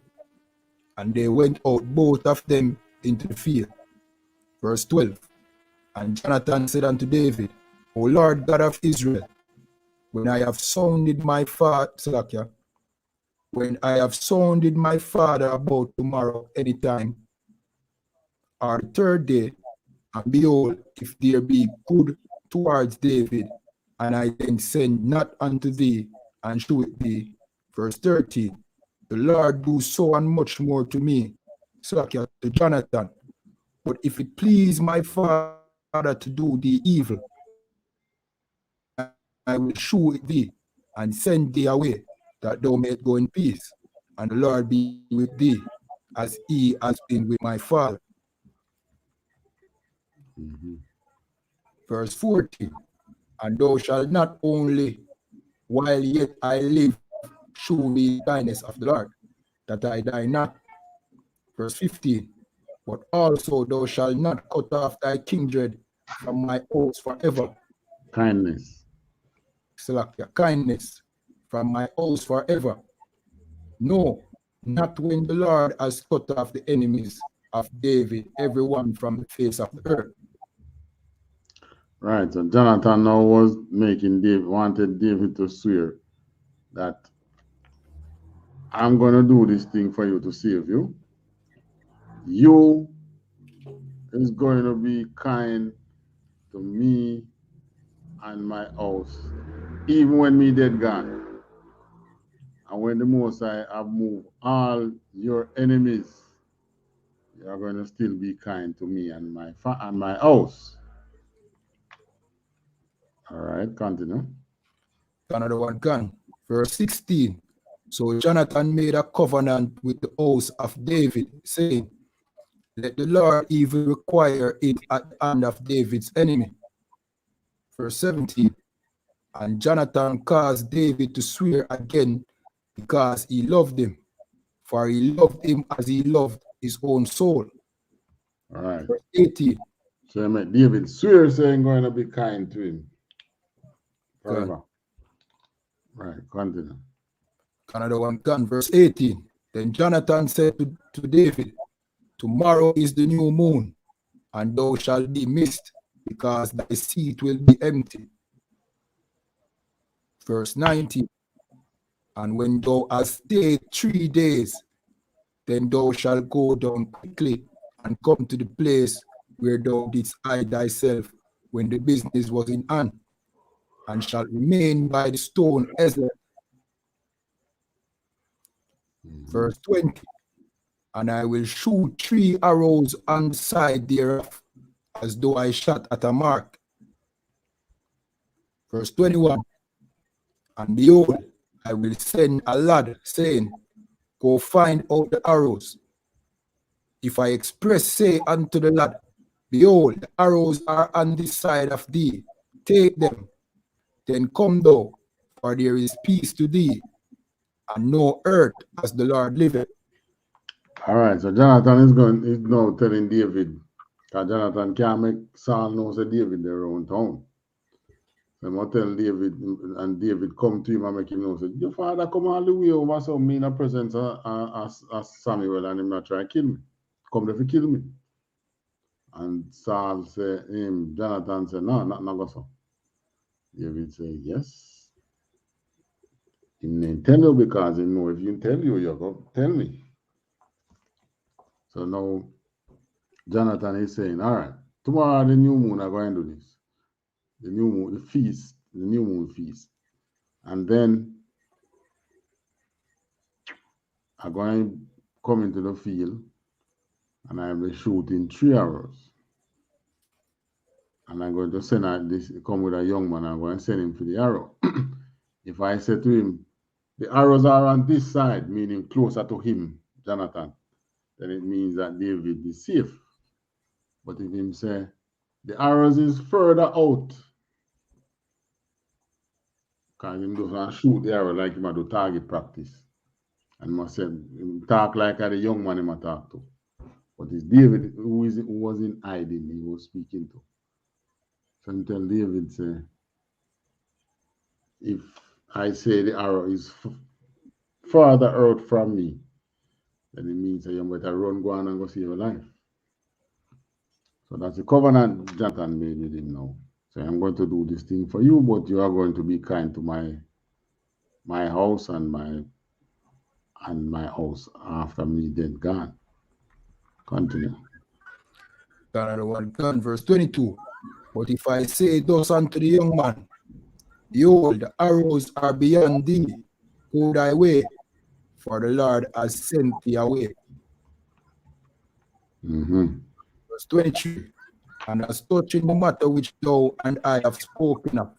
And they went out both of them into the field. Verse 12. And Jonathan said unto David, O Lord God of Israel, when I have sounded my father, about tomorrow any time, or the third day, and behold, if there be good towards David, and I then send not unto thee, and shew it thee. Verse 13, the Lord do so and much more to me, to Jonathan. But if it please my father to do thee evil, I will shew it thee, and send thee away, that thou mayest go in peace, and the Lord be with thee, as he has been with my father. Verse 14, and thou shalt not only, while yet I live, shew me the kindness of the Lord, that I die not. Verse 15, but also thou shalt not cut off thy kindred from my house forever. Kindness. Kindness from my house forever. No, not when the Lord has cut off the enemies of David, everyone from the face of the earth. Right. So Jonathan now was wanted David to swear that I'm going to do this thing for you to save you. You is going to be kind to me and my house, even when me dead gone. And when the Most High have moved all your enemies, you are going to still be kind to me and my house. All right, continue. Another one can. Verse 16. So Jonathan made a covenant with the house of David, saying, let the Lord even require it at the hand of David's enemy. Verse 17. And Jonathan caused David to swear again because he loved him, for he loved him as he loved his own soul. All right. Verse 18. So David swear saying going to be kind to him forever. Right, continue. Another one can. Verse 18. Then Jonathan said to David, tomorrow is the new moon, and thou shalt be missed, because thy seat will be empty. Verse 19. And when thou hast stayed 3 days, then thou shalt go down quickly and come to the place where thou didst hide thyself when the business was in hand, and shalt remain by the stone Ezel. Verse 20. And I will shoot 3 arrows on the side thereof, as though I shot at a mark. Verse 21. And behold, I will send a lad, saying, go find out the arrows. If I express say unto the lad, behold, the arrows are on this side of thee, take them, then come thou, for there is peace to thee, and no hurt, as the Lord liveth. All right, so Jonathan is now telling David, because Jonathan can't make Saul know say David their own town. So I'm going to tell David, and David come to him and make him know, say, your father come all the way over, so me in the presence of Samuel, and him not try to kill me. come to kill me. And Saul said, Jonathan said, no, not go so. David said, yes. He didn't tell you because he know if you tell you, you're going to tell me. So now Jonathan is saying, all right, tomorrow the new moon are going to do this. The new moon, the feast, the new moon feast. And then I'm going to come into the field and I'll be shooting 3 arrows. And I'm going to send come with a young man, I'm going to send him for the arrow. If I say to him, the arrows are on this side, meaning closer to him, Jonathan, then it means that David is safe. But if him say, the arrows is further out, because him doesn't shoot the arrow like him do target practice. And must say, him talk like the young man him talk to. But it's David who was in hiding, he was speaking to. So him tell David, say, if I say the arrow is further out from me, then it means that you better run, go on and go save your life. So that's the covenant Jonathan made with him now. So I'm going to do this thing for you, but you are going to be kind to my house and my house after me dead gone. Continue. Another one, verse 22. But if I say thus unto the young man, behold, the arrows are beyond thee, go thy way, for the Lord has sent thee away. Verse 23. And as touching the matter which thou and I have spoken of,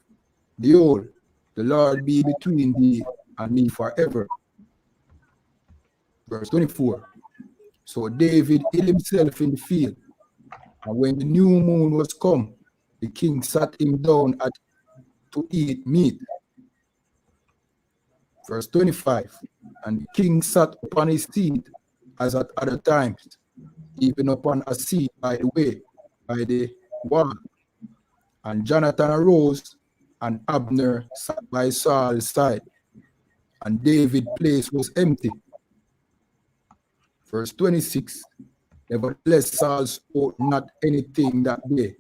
behold, the Lord be between thee and me forever. Verse 24. So David hid himself in the field, and when the new moon was come, the king sat him down to eat meat. Verse 25. And the king sat upon his seat as at other times, even upon a seat by the way, by the wall. And Jonathan arose, and Abner sat by Saul's side, and David's place was empty. Verse 26. Nevertheless, Saul spoke not anything that day,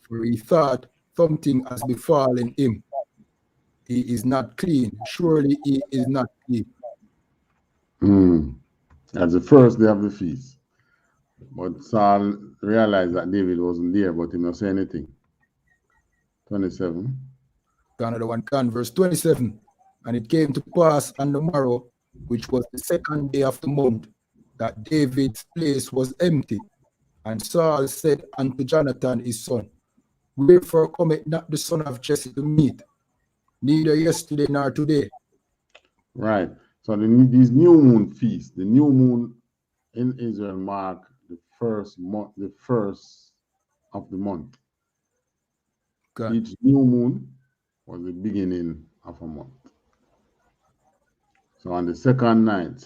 for he thought something has befallen him. He is not clean. Surely he is not clean. That's the first day of the feast. But Saul realized that David wasn't there, but he didn't say anything. 27. Another one, verse 27. And it came to pass on the morrow, which was the second day of the month, that David's place was empty. And Saul said unto Jonathan his son, wherefore cometh not the son of Jesse to meet, neither yesterday nor today? Right. So these new moon feasts, the new moon in Israel mark the first month, the first of the month. Okay. Each new moon was the beginning of a month. So on the second night,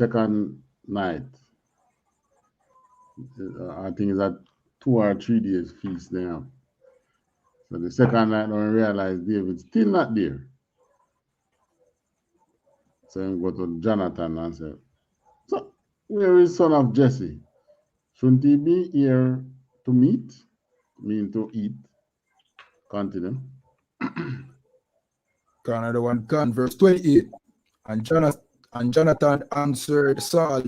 I think it's at 2 or 3 days feast there. So the second night, when we realize David's still not there. So we go to Jonathan and say, so where is son of Jesse? Shouldn't he be here to meet? Mean to eat. Continue. Another one, verse 28. And Jonathan answered Saul,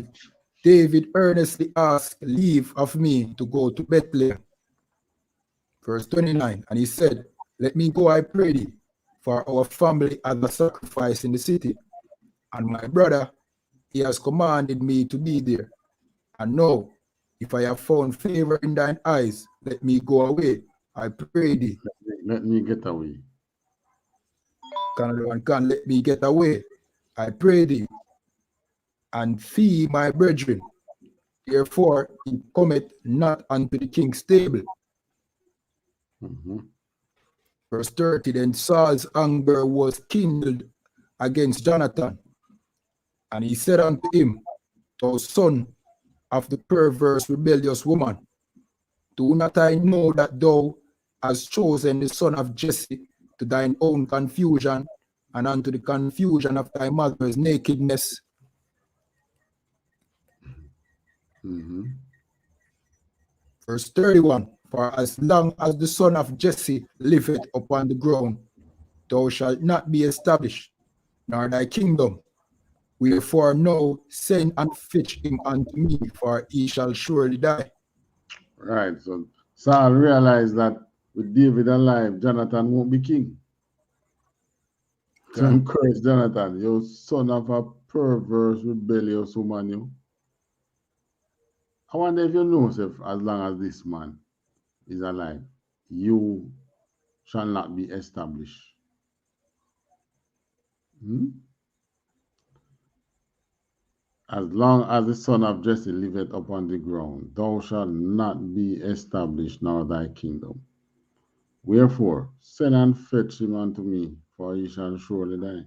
David earnestly asked leave of me to go to Bethlehem. Verse 29. And he said, let me go, I pray thee, for our family has a sacrifice in the city. And my brother, he has commanded me to be there. And now, if I have found favor in thine eyes, let me go away, I pray thee. Let me get away. Let me get away, I pray thee, and fee my brethren. Therefore, he cometh not unto the king's table. Verse 30, then Saul's anger was kindled against Jonathan. And he said unto him, thou son of the perverse rebellious woman, do not I know that thou hast chosen the son of Jesse to thine own confusion and unto the confusion of thy mother's nakedness? Verse 31, for as long as the son of Jesse liveth upon the ground, thou shalt not be established, nor thy kingdom. Wherefore now send and fetch him unto me, for he shall surely die. Right. So Saul realized that with David alive, Jonathan won't be king. So encourage Jonathan, you son of a perverse, rebellious woman, you. I wonder if you know, if as long as this man is alive, you shall not be established. As long as the son of Jesse liveth upon the ground, thou shalt not be established, nor thy kingdom. Wherefore, send and fetch him unto me, for he shall surely die.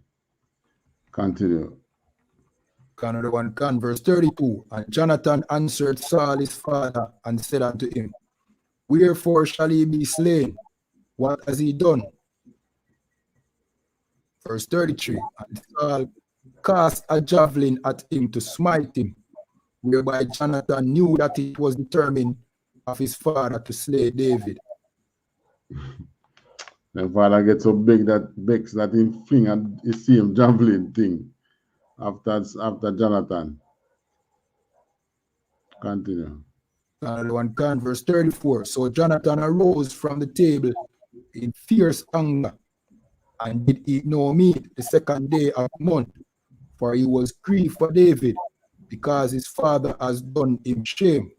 Continue. Another one can, verse 32. And Jonathan answered Saul his father and said unto him, wherefore shall he be slain? What has he done? Verse 33. And Saul cast a javelin at him to smite him, whereby Jonathan knew that it was determined of his father to slay David. My father gets so big that vexed that he fling and the same javelin thing after Jonathan. Continue. Another one can, verse 34. So Jonathan arose from the table in fierce anger and did eat no meat the second day of the month, for he was grieved for David, because his father has done him shame.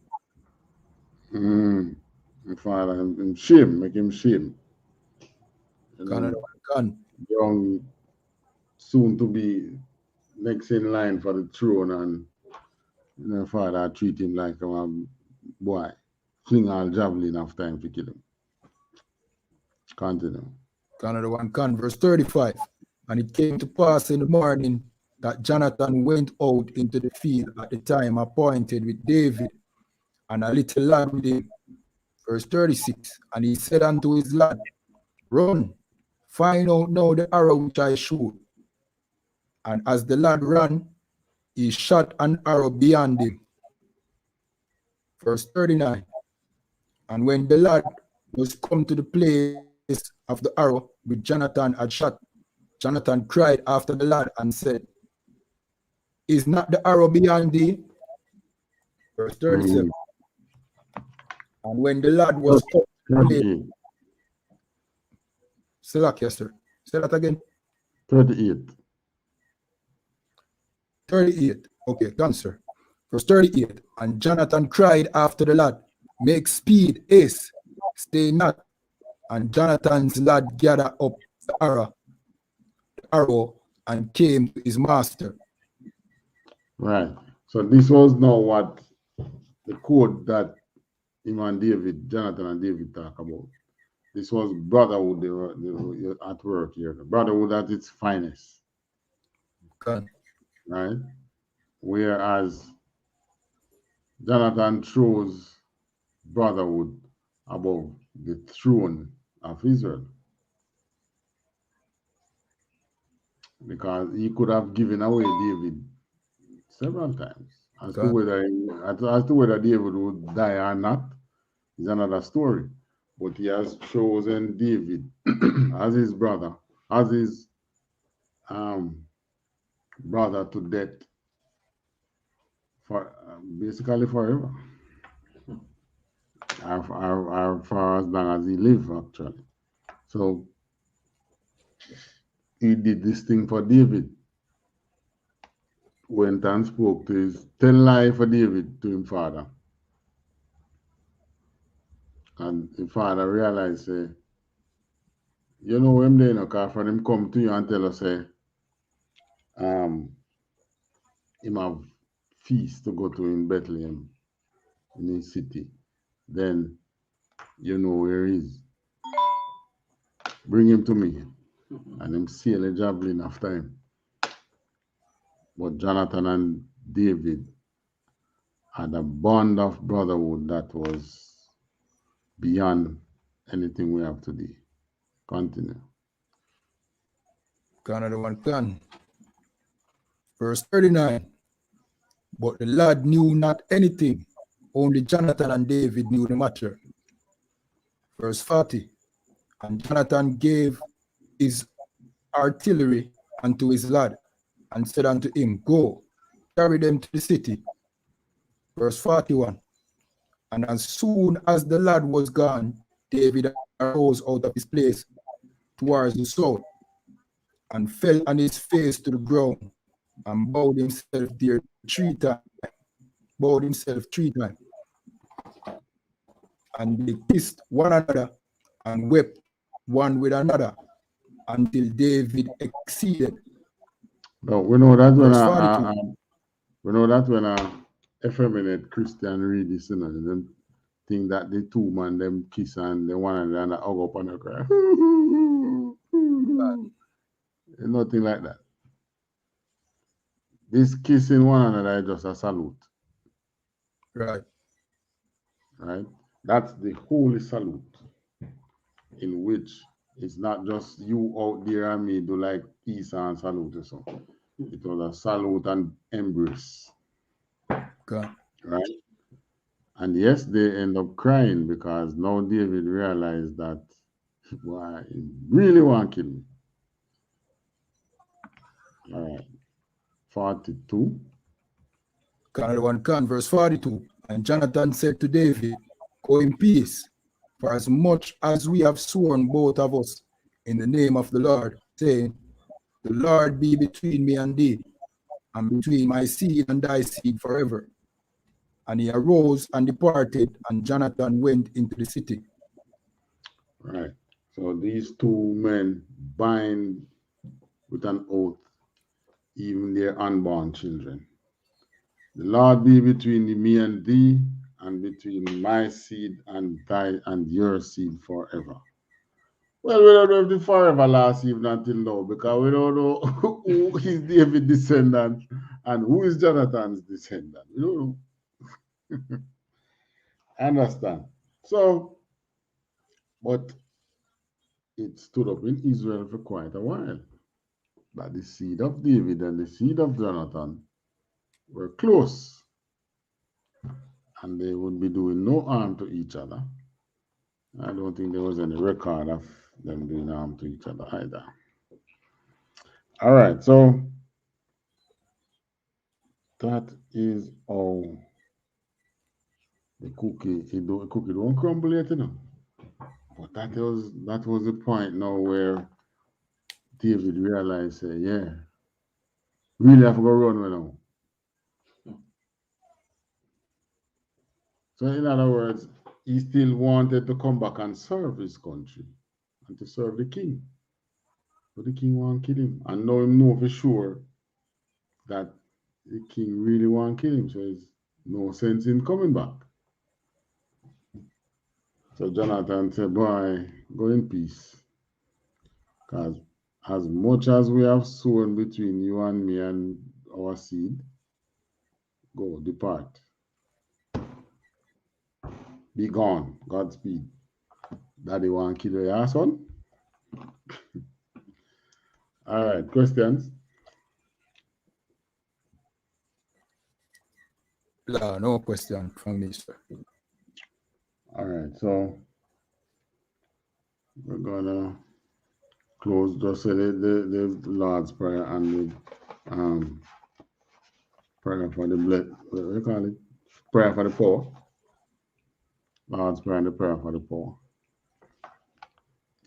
My father, him shame, make him shame. You know, young, soon to be next in line for the throne, and you know, father treat him like a boy, fling all javelin after him to kill him. Continue. Another one can, verse 35. And it came to pass in the morning that Jonathan went out into the field at the time appointed with David, and a little lad with him. Verse 36. And he said unto his lad, run, find out now the arrow which I shoot. And as the lad ran, he shot an arrow beyond him. Verse 39. And when the lad was come to the place of the arrow which Jonathan had shot, Jonathan cried after the lad and said, is not the arrow beyond thee? Verse 37. And when the lad was come to the place, say that again. 38. 38. Okay, done, sir. Verse 38. And Jonathan cried after the lad, make speed, haste, stay not. And Jonathan's lad gathered up the arrow and came to his master. Right. So this was now what the code that him and David, Jonathan and David talk about. This was brotherhood they were at work here. Brotherhood at its finest. Okay. Right? Whereas Jonathan chose brotherhood above the throne of Israel. Because he could have given away David several times. As to whether David would die or not is another story. But he has chosen David as his brother, as his brother to death for basically forever. Or for as long as he lived, actually. So he did this thing for David. Went and spoke to his tell lie for David to his father. And the father realized, you know him there, because for him come to you and tell us, him have feast to go to in Bethlehem, in his city, then you know where he is. Bring him to me. And him sail a javelin after him. But Jonathan and David had a bond of brotherhood that was beyond anything we have today. Continue. Another one can. Verse 39. But the lad knew not anything, Only Jonathan and David knew the matter. Verse 40. And Jonathan gave his artillery unto his lad, and said unto him, Go, carry them to the city. Verse 41. And as soon as the lad was gone, David arose out of his place towards the south, and fell on his face to the ground, and bowed himself there 3 times. Bowed himself 3 times. And they kissed one another and wept one with another until David exceeded. But we know that when Verse 42. we know that when a effeminate Christian read this, you know, them think that the two man them kiss and the one another hug up and cry. Nothing like that. This kissing one another is just a salute. Right. Right? That's the holy salute, in which it's not just you out there and me do like peace and salute or something. It was a salute and embrace. Okay. Right? And yes, they end up crying because now David realized that, why, he really want to kill me. All right. 42. Another one can, verse 42. And Jonathan said to David, Go in peace, for as much as we have sworn both of us in the name of the Lord, saying, The Lord be between me and thee, and between my seed and thy seed forever. And he arose and departed, and Jonathan went into the city. Right. So these two men bind with an oath even their unborn children. The Lord be between me and thee, and between my seed and thy and your seed forever. Well, we don't know if the forever lasts even until now, because we don't know who is David's descendant and who is Jonathan's descendant. We don't know. Understand? So, but it stood up in Israel for quite a while that the seed of David and the seed of Jonathan were close, and they would be doing no harm to each other. I don't think there was any record of them doing harm to each other either. All right, so that is how the cookie don't crumble yet, you know. But that was the point now where David realized, say, yeah, really have to go run right now. So in other words, he still wanted to come back and serve his country and to serve the king. But the king won't kill him. And now him know for sure that the king really won't kill him. So there's no sense in coming back. So Jonathan said, boy, go in peace. Because as much as we have sown between you and me and our seed, go, depart. Be gone. Godspeed. Daddy want to kill your son? All right, questions? No question from me, sir. All right, so we're gonna close just say the Lord's Prayer and the prayer for the blood. What do you call it? Prayer for the poor. Lord's Prayer and the prayer for the poor.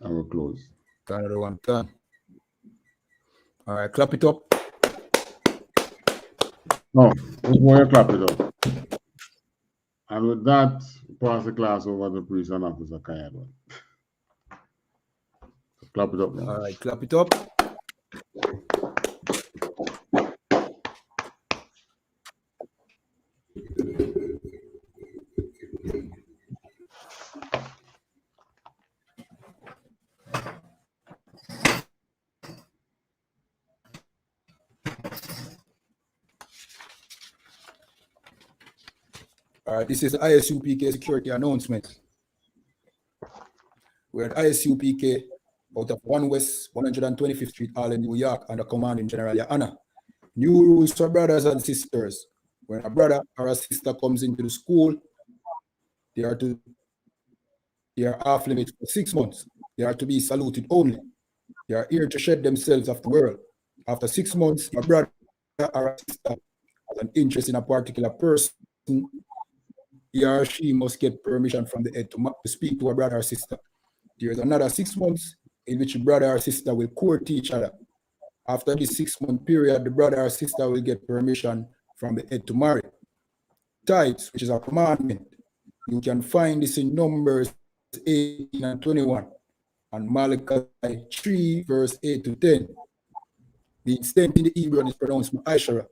I will close. Another one done. All right, clap it up. No, before you clap it up. And with that, pass the class over to priest and officer Kayadwan. So clap it up now. All right, clap it up. All right, this is I.S.U.P.K security announcement. We're at I.S.U.P.K out of 1 West 125th Street, Harlem, New York, under commanding General YAHANNA. New rules for brothers and sisters. When a brother or a sister comes into the school They are off limits for 6 months. They are to be saluted only. They are here to shed themselves of the world. After 6 months, your brother or a sister has an interest in a particular person, he or she must get permission from the head to speak to a brother or sister. There is another 6 months in which the brother or sister will court each other. After this 6-month period, the brother or sister will get permission from the head to marry. Tithes, which is a commandment, you can find this in Numbers 18 and 21 and Malachi 3, verse 8 to 10. The extent in the Hebrew is pronounced Ma'ashara.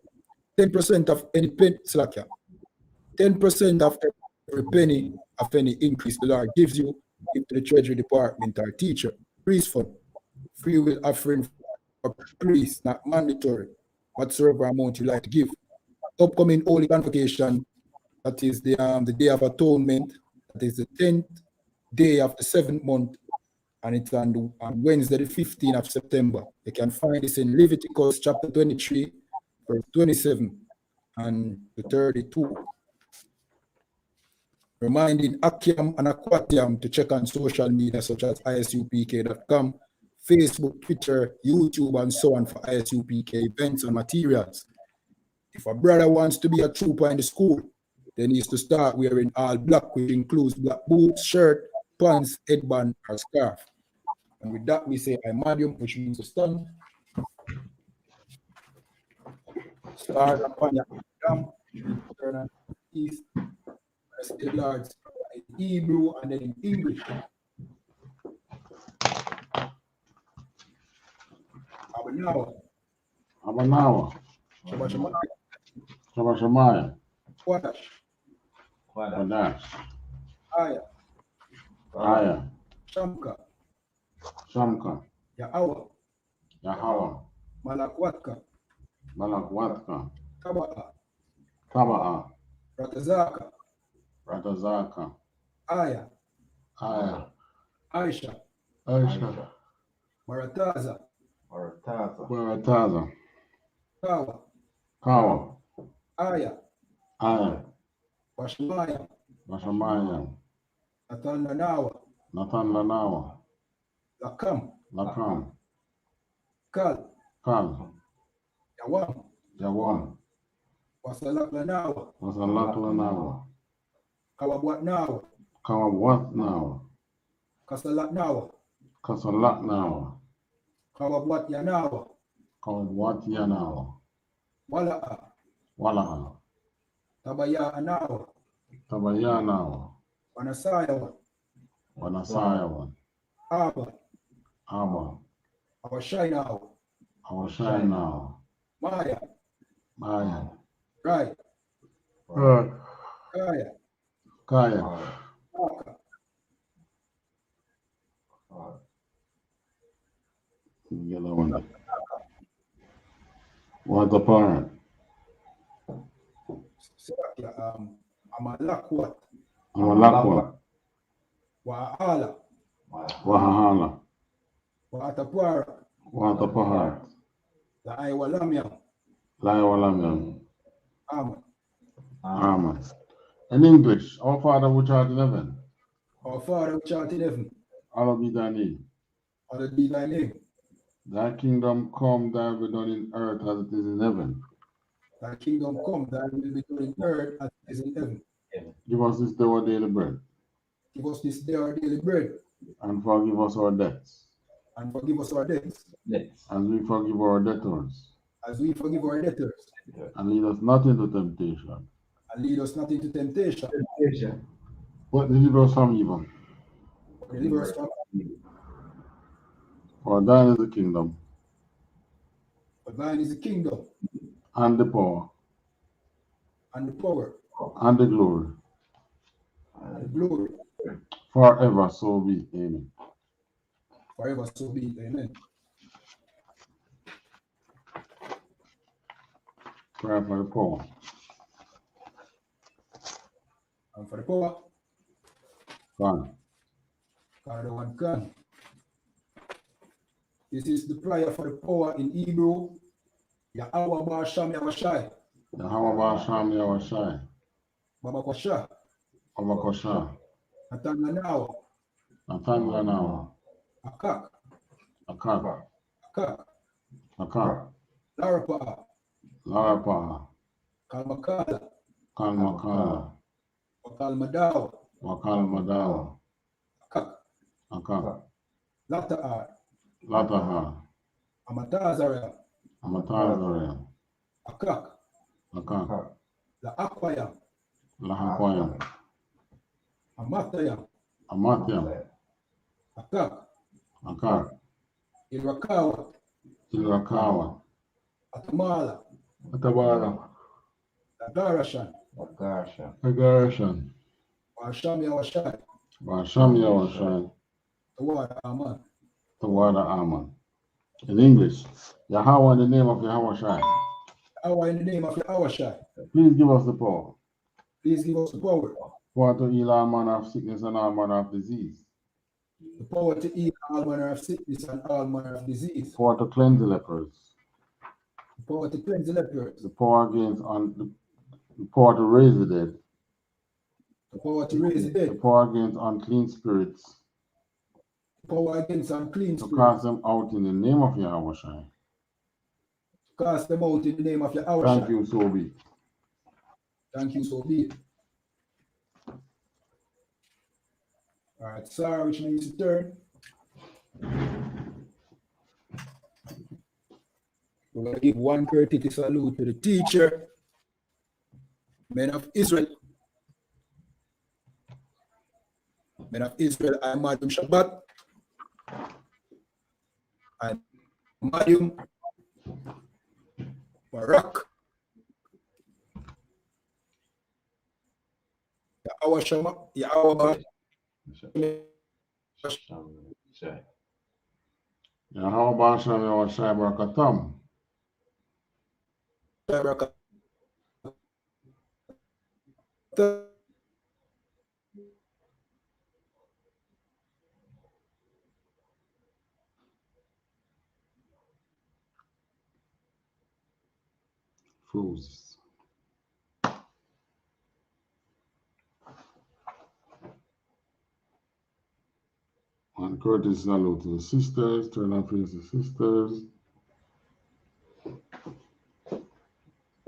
10% of any penny, 10% of every penny of any increase the Lord gives you, give to the Treasury Department or teacher, priest fund, free will offering for priests, not mandatory, whatsoever amount you like to give. Upcoming Holy Convocation, that is the Day of Atonement, that is the 10th day of the 7th month, and it's on Wednesday, the 15th of September. You can find this in Leviticus chapter 23, verse 27 and to 32. Reminding Akiam and Aquatiam to check on social media such as ISUPK.com, Facebook, Twitter, YouTube, and so on for I.S.U.P.K events and materials. If a brother wants to be a trooper in the school, then he needs to start wearing all black, which includes black boots, shirt, pants, headband, or scarf. And with that, we say Imadium, which means to stand. Start upon your arm, turn on east, press the Lord's in Hebrew and then in English. Abanawa. Shabbat Shamaya. Shabbat Shamaya. Quadash. Quadash. Aya. Aya. Shamka. Shamka. Yahweh. Yahweh. Malakwatka. Malakwatka. Taba'a. Taba'a. Ratazaka. Ratazaka. Aya. Aya. Aisha. Aisha. Marataza. Marataza. Kawa. Kawa. Aya. Aya. Washamaya. Washamaya. Nathan Lanawa. Nathan Lanawa. Lakam. Lakam. Kal. Kal. Yawam. Yawam. Wasalak Lanawa. Wasalak Lanawa. Kawabwat Nawa. Kawabwat Nawa. Kasalat Nawa. Kasalat Nawa. Kawabwat Yanawa. Kawabwat Yanawa. Wala'a. Wala'a. Tabaya Anawa. Tabaya Nawa. Wanasayawa. Wanasayawa. Aba. Aba. Awashainawa. Awashainawa. Maya. Maya. Right. Right. Kaya. Kaya. Aka. What the parent? Amalakwat. Amalakwat. Wa'ala. Wahahanna. Wa'atapwara. Wa'atapahara. La'aywalamyam. La'aywalamyam. Amen. Amen. In English, our Father which art in heaven. Our Father which art in heaven. Hallowed be thy name. Hallowed be thy name. Thy kingdom come, thy will be done in earth as it is in heaven. Thy kingdom come, thy will be done in earth as it is in heaven. Give us this day our daily bread. Give us this day our daily bread. And forgive us our debts. And forgive us our debts. As we forgive our debtors. As we forgive our debtors. And lead us not into temptation. And lead us not into temptation. But deliver us from evil. But deliver us from evil. For thine is the kingdom. For thine is the kingdom. And the power. And the power. And the glory. And the glory. Forever so be it. Amen. Forever so be it. Amen. Prayer for the poor. And for the poor. Fine. God one can. This is the prayer for the poor in Hebrew. Yahweh Basham Yawashai. Yahweh Basham Yawashai. Baba Kwasha. Abakosha, Natanganao, Natanganao, Akak, Akak, Akak, Akak, Larapa, Larapa, Kalmakala, Kalmakala, Wakalmadao, Wakalmadao, Akak, Akak, Lataar, Lataha, Amatazarel, Amatazarel, Akak, Akak, Laakwayam, Lahakwayam, Amatayam, Amatyam, Akak, Akak, Irakawa, Ilrakawa, Atamala, Atabara, Lagarashan, Agarashan, Washam Yawashai, Washam Yawashai, Tawada Aman, Tawada Aman. In English, Yahweh in the name of Yahweh Shai. Yahweh in the name of Yahweh, Please give us the power. please give us the power. Power to heal all manner of sickness and all manner of disease. The power to heal all manner of sickness and all manner of disease. Power to cleanse the lepers. The power to cleanse the lepers. The power the power to raise the dead. The power to raise the The dead. power against unclean spirits. The power against unclean To spirits. cast them out in the name of Yahweh Shai. To cast them out in the name of Yahweh. Thank you, so be it. Thank you, so be it. All right, Sarah, which means to turn. We're going to give one courteous salute to the teacher, men of Israel. Men of Israel, I Madam Shabbat. I Madam Barak. Yahweh Shama, Yahweh Yahweh Basham Yahweh Shai Barakatam. Fools. And courteous salute to the sisters. Turn and face the sisters.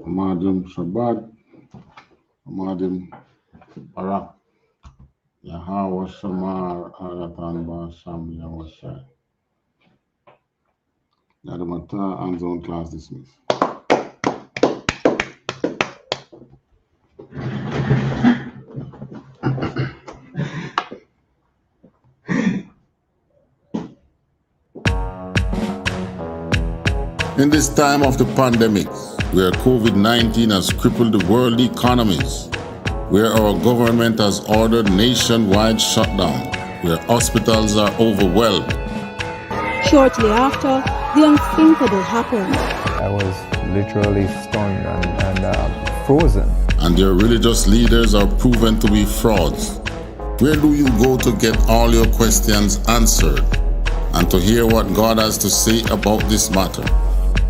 Madam Shabbat. Madam Barak. Yahweh Shamar Ayatan Basham Yahweh Shai. Yadamata and zone class dismissed. In this time of the pandemic, where COVID-19 has crippled the world economies, where our government has ordered nationwide shutdown, where hospitals are overwhelmed. Shortly after, the unthinkable happened. I was literally stunned and frozen. And their religious leaders are proven to be frauds. Where do you go to get all your questions answered and to hear what God has to say about this matter?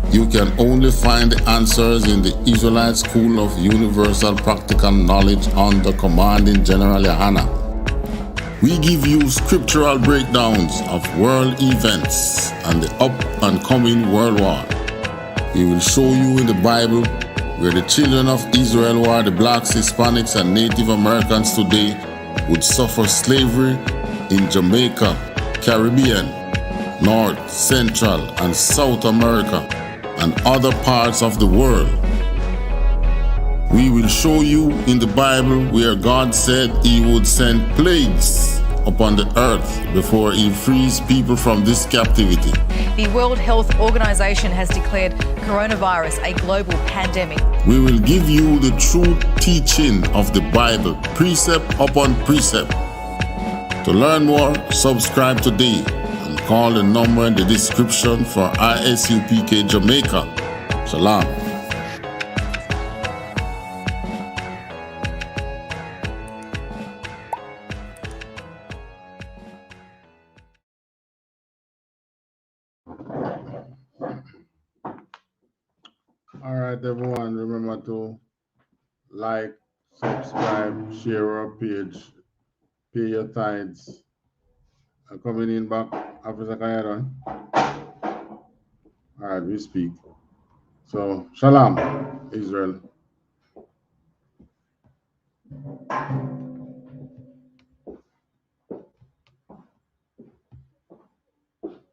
You can only find the answers in the Israelite School of Universal Practical Knowledge under Commanding General YAHANNA. We give you scriptural breakdowns of world events and the up and coming world war. We will show you in the Bible where the children of Israel, who are the blacks, Hispanics, and Native Americans today, would suffer slavery in Jamaica, Caribbean, North, Central, and South America, and other parts of the world. We will show you in the Bible where God said He would send plagues upon the earth before He frees people from this captivity. The World Health Organization has declared coronavirus a global pandemic. We will give you the true teaching of the Bible, precept upon precept. To learn more, subscribe today and call the number in the description for I.S.U.P.K Jamaica. Shalom. All right, everyone, remember to like, subscribe, share our page, pay your tithes. Coming in back, Officer Kayaron. All right, we speak. So, Shalom, Israel.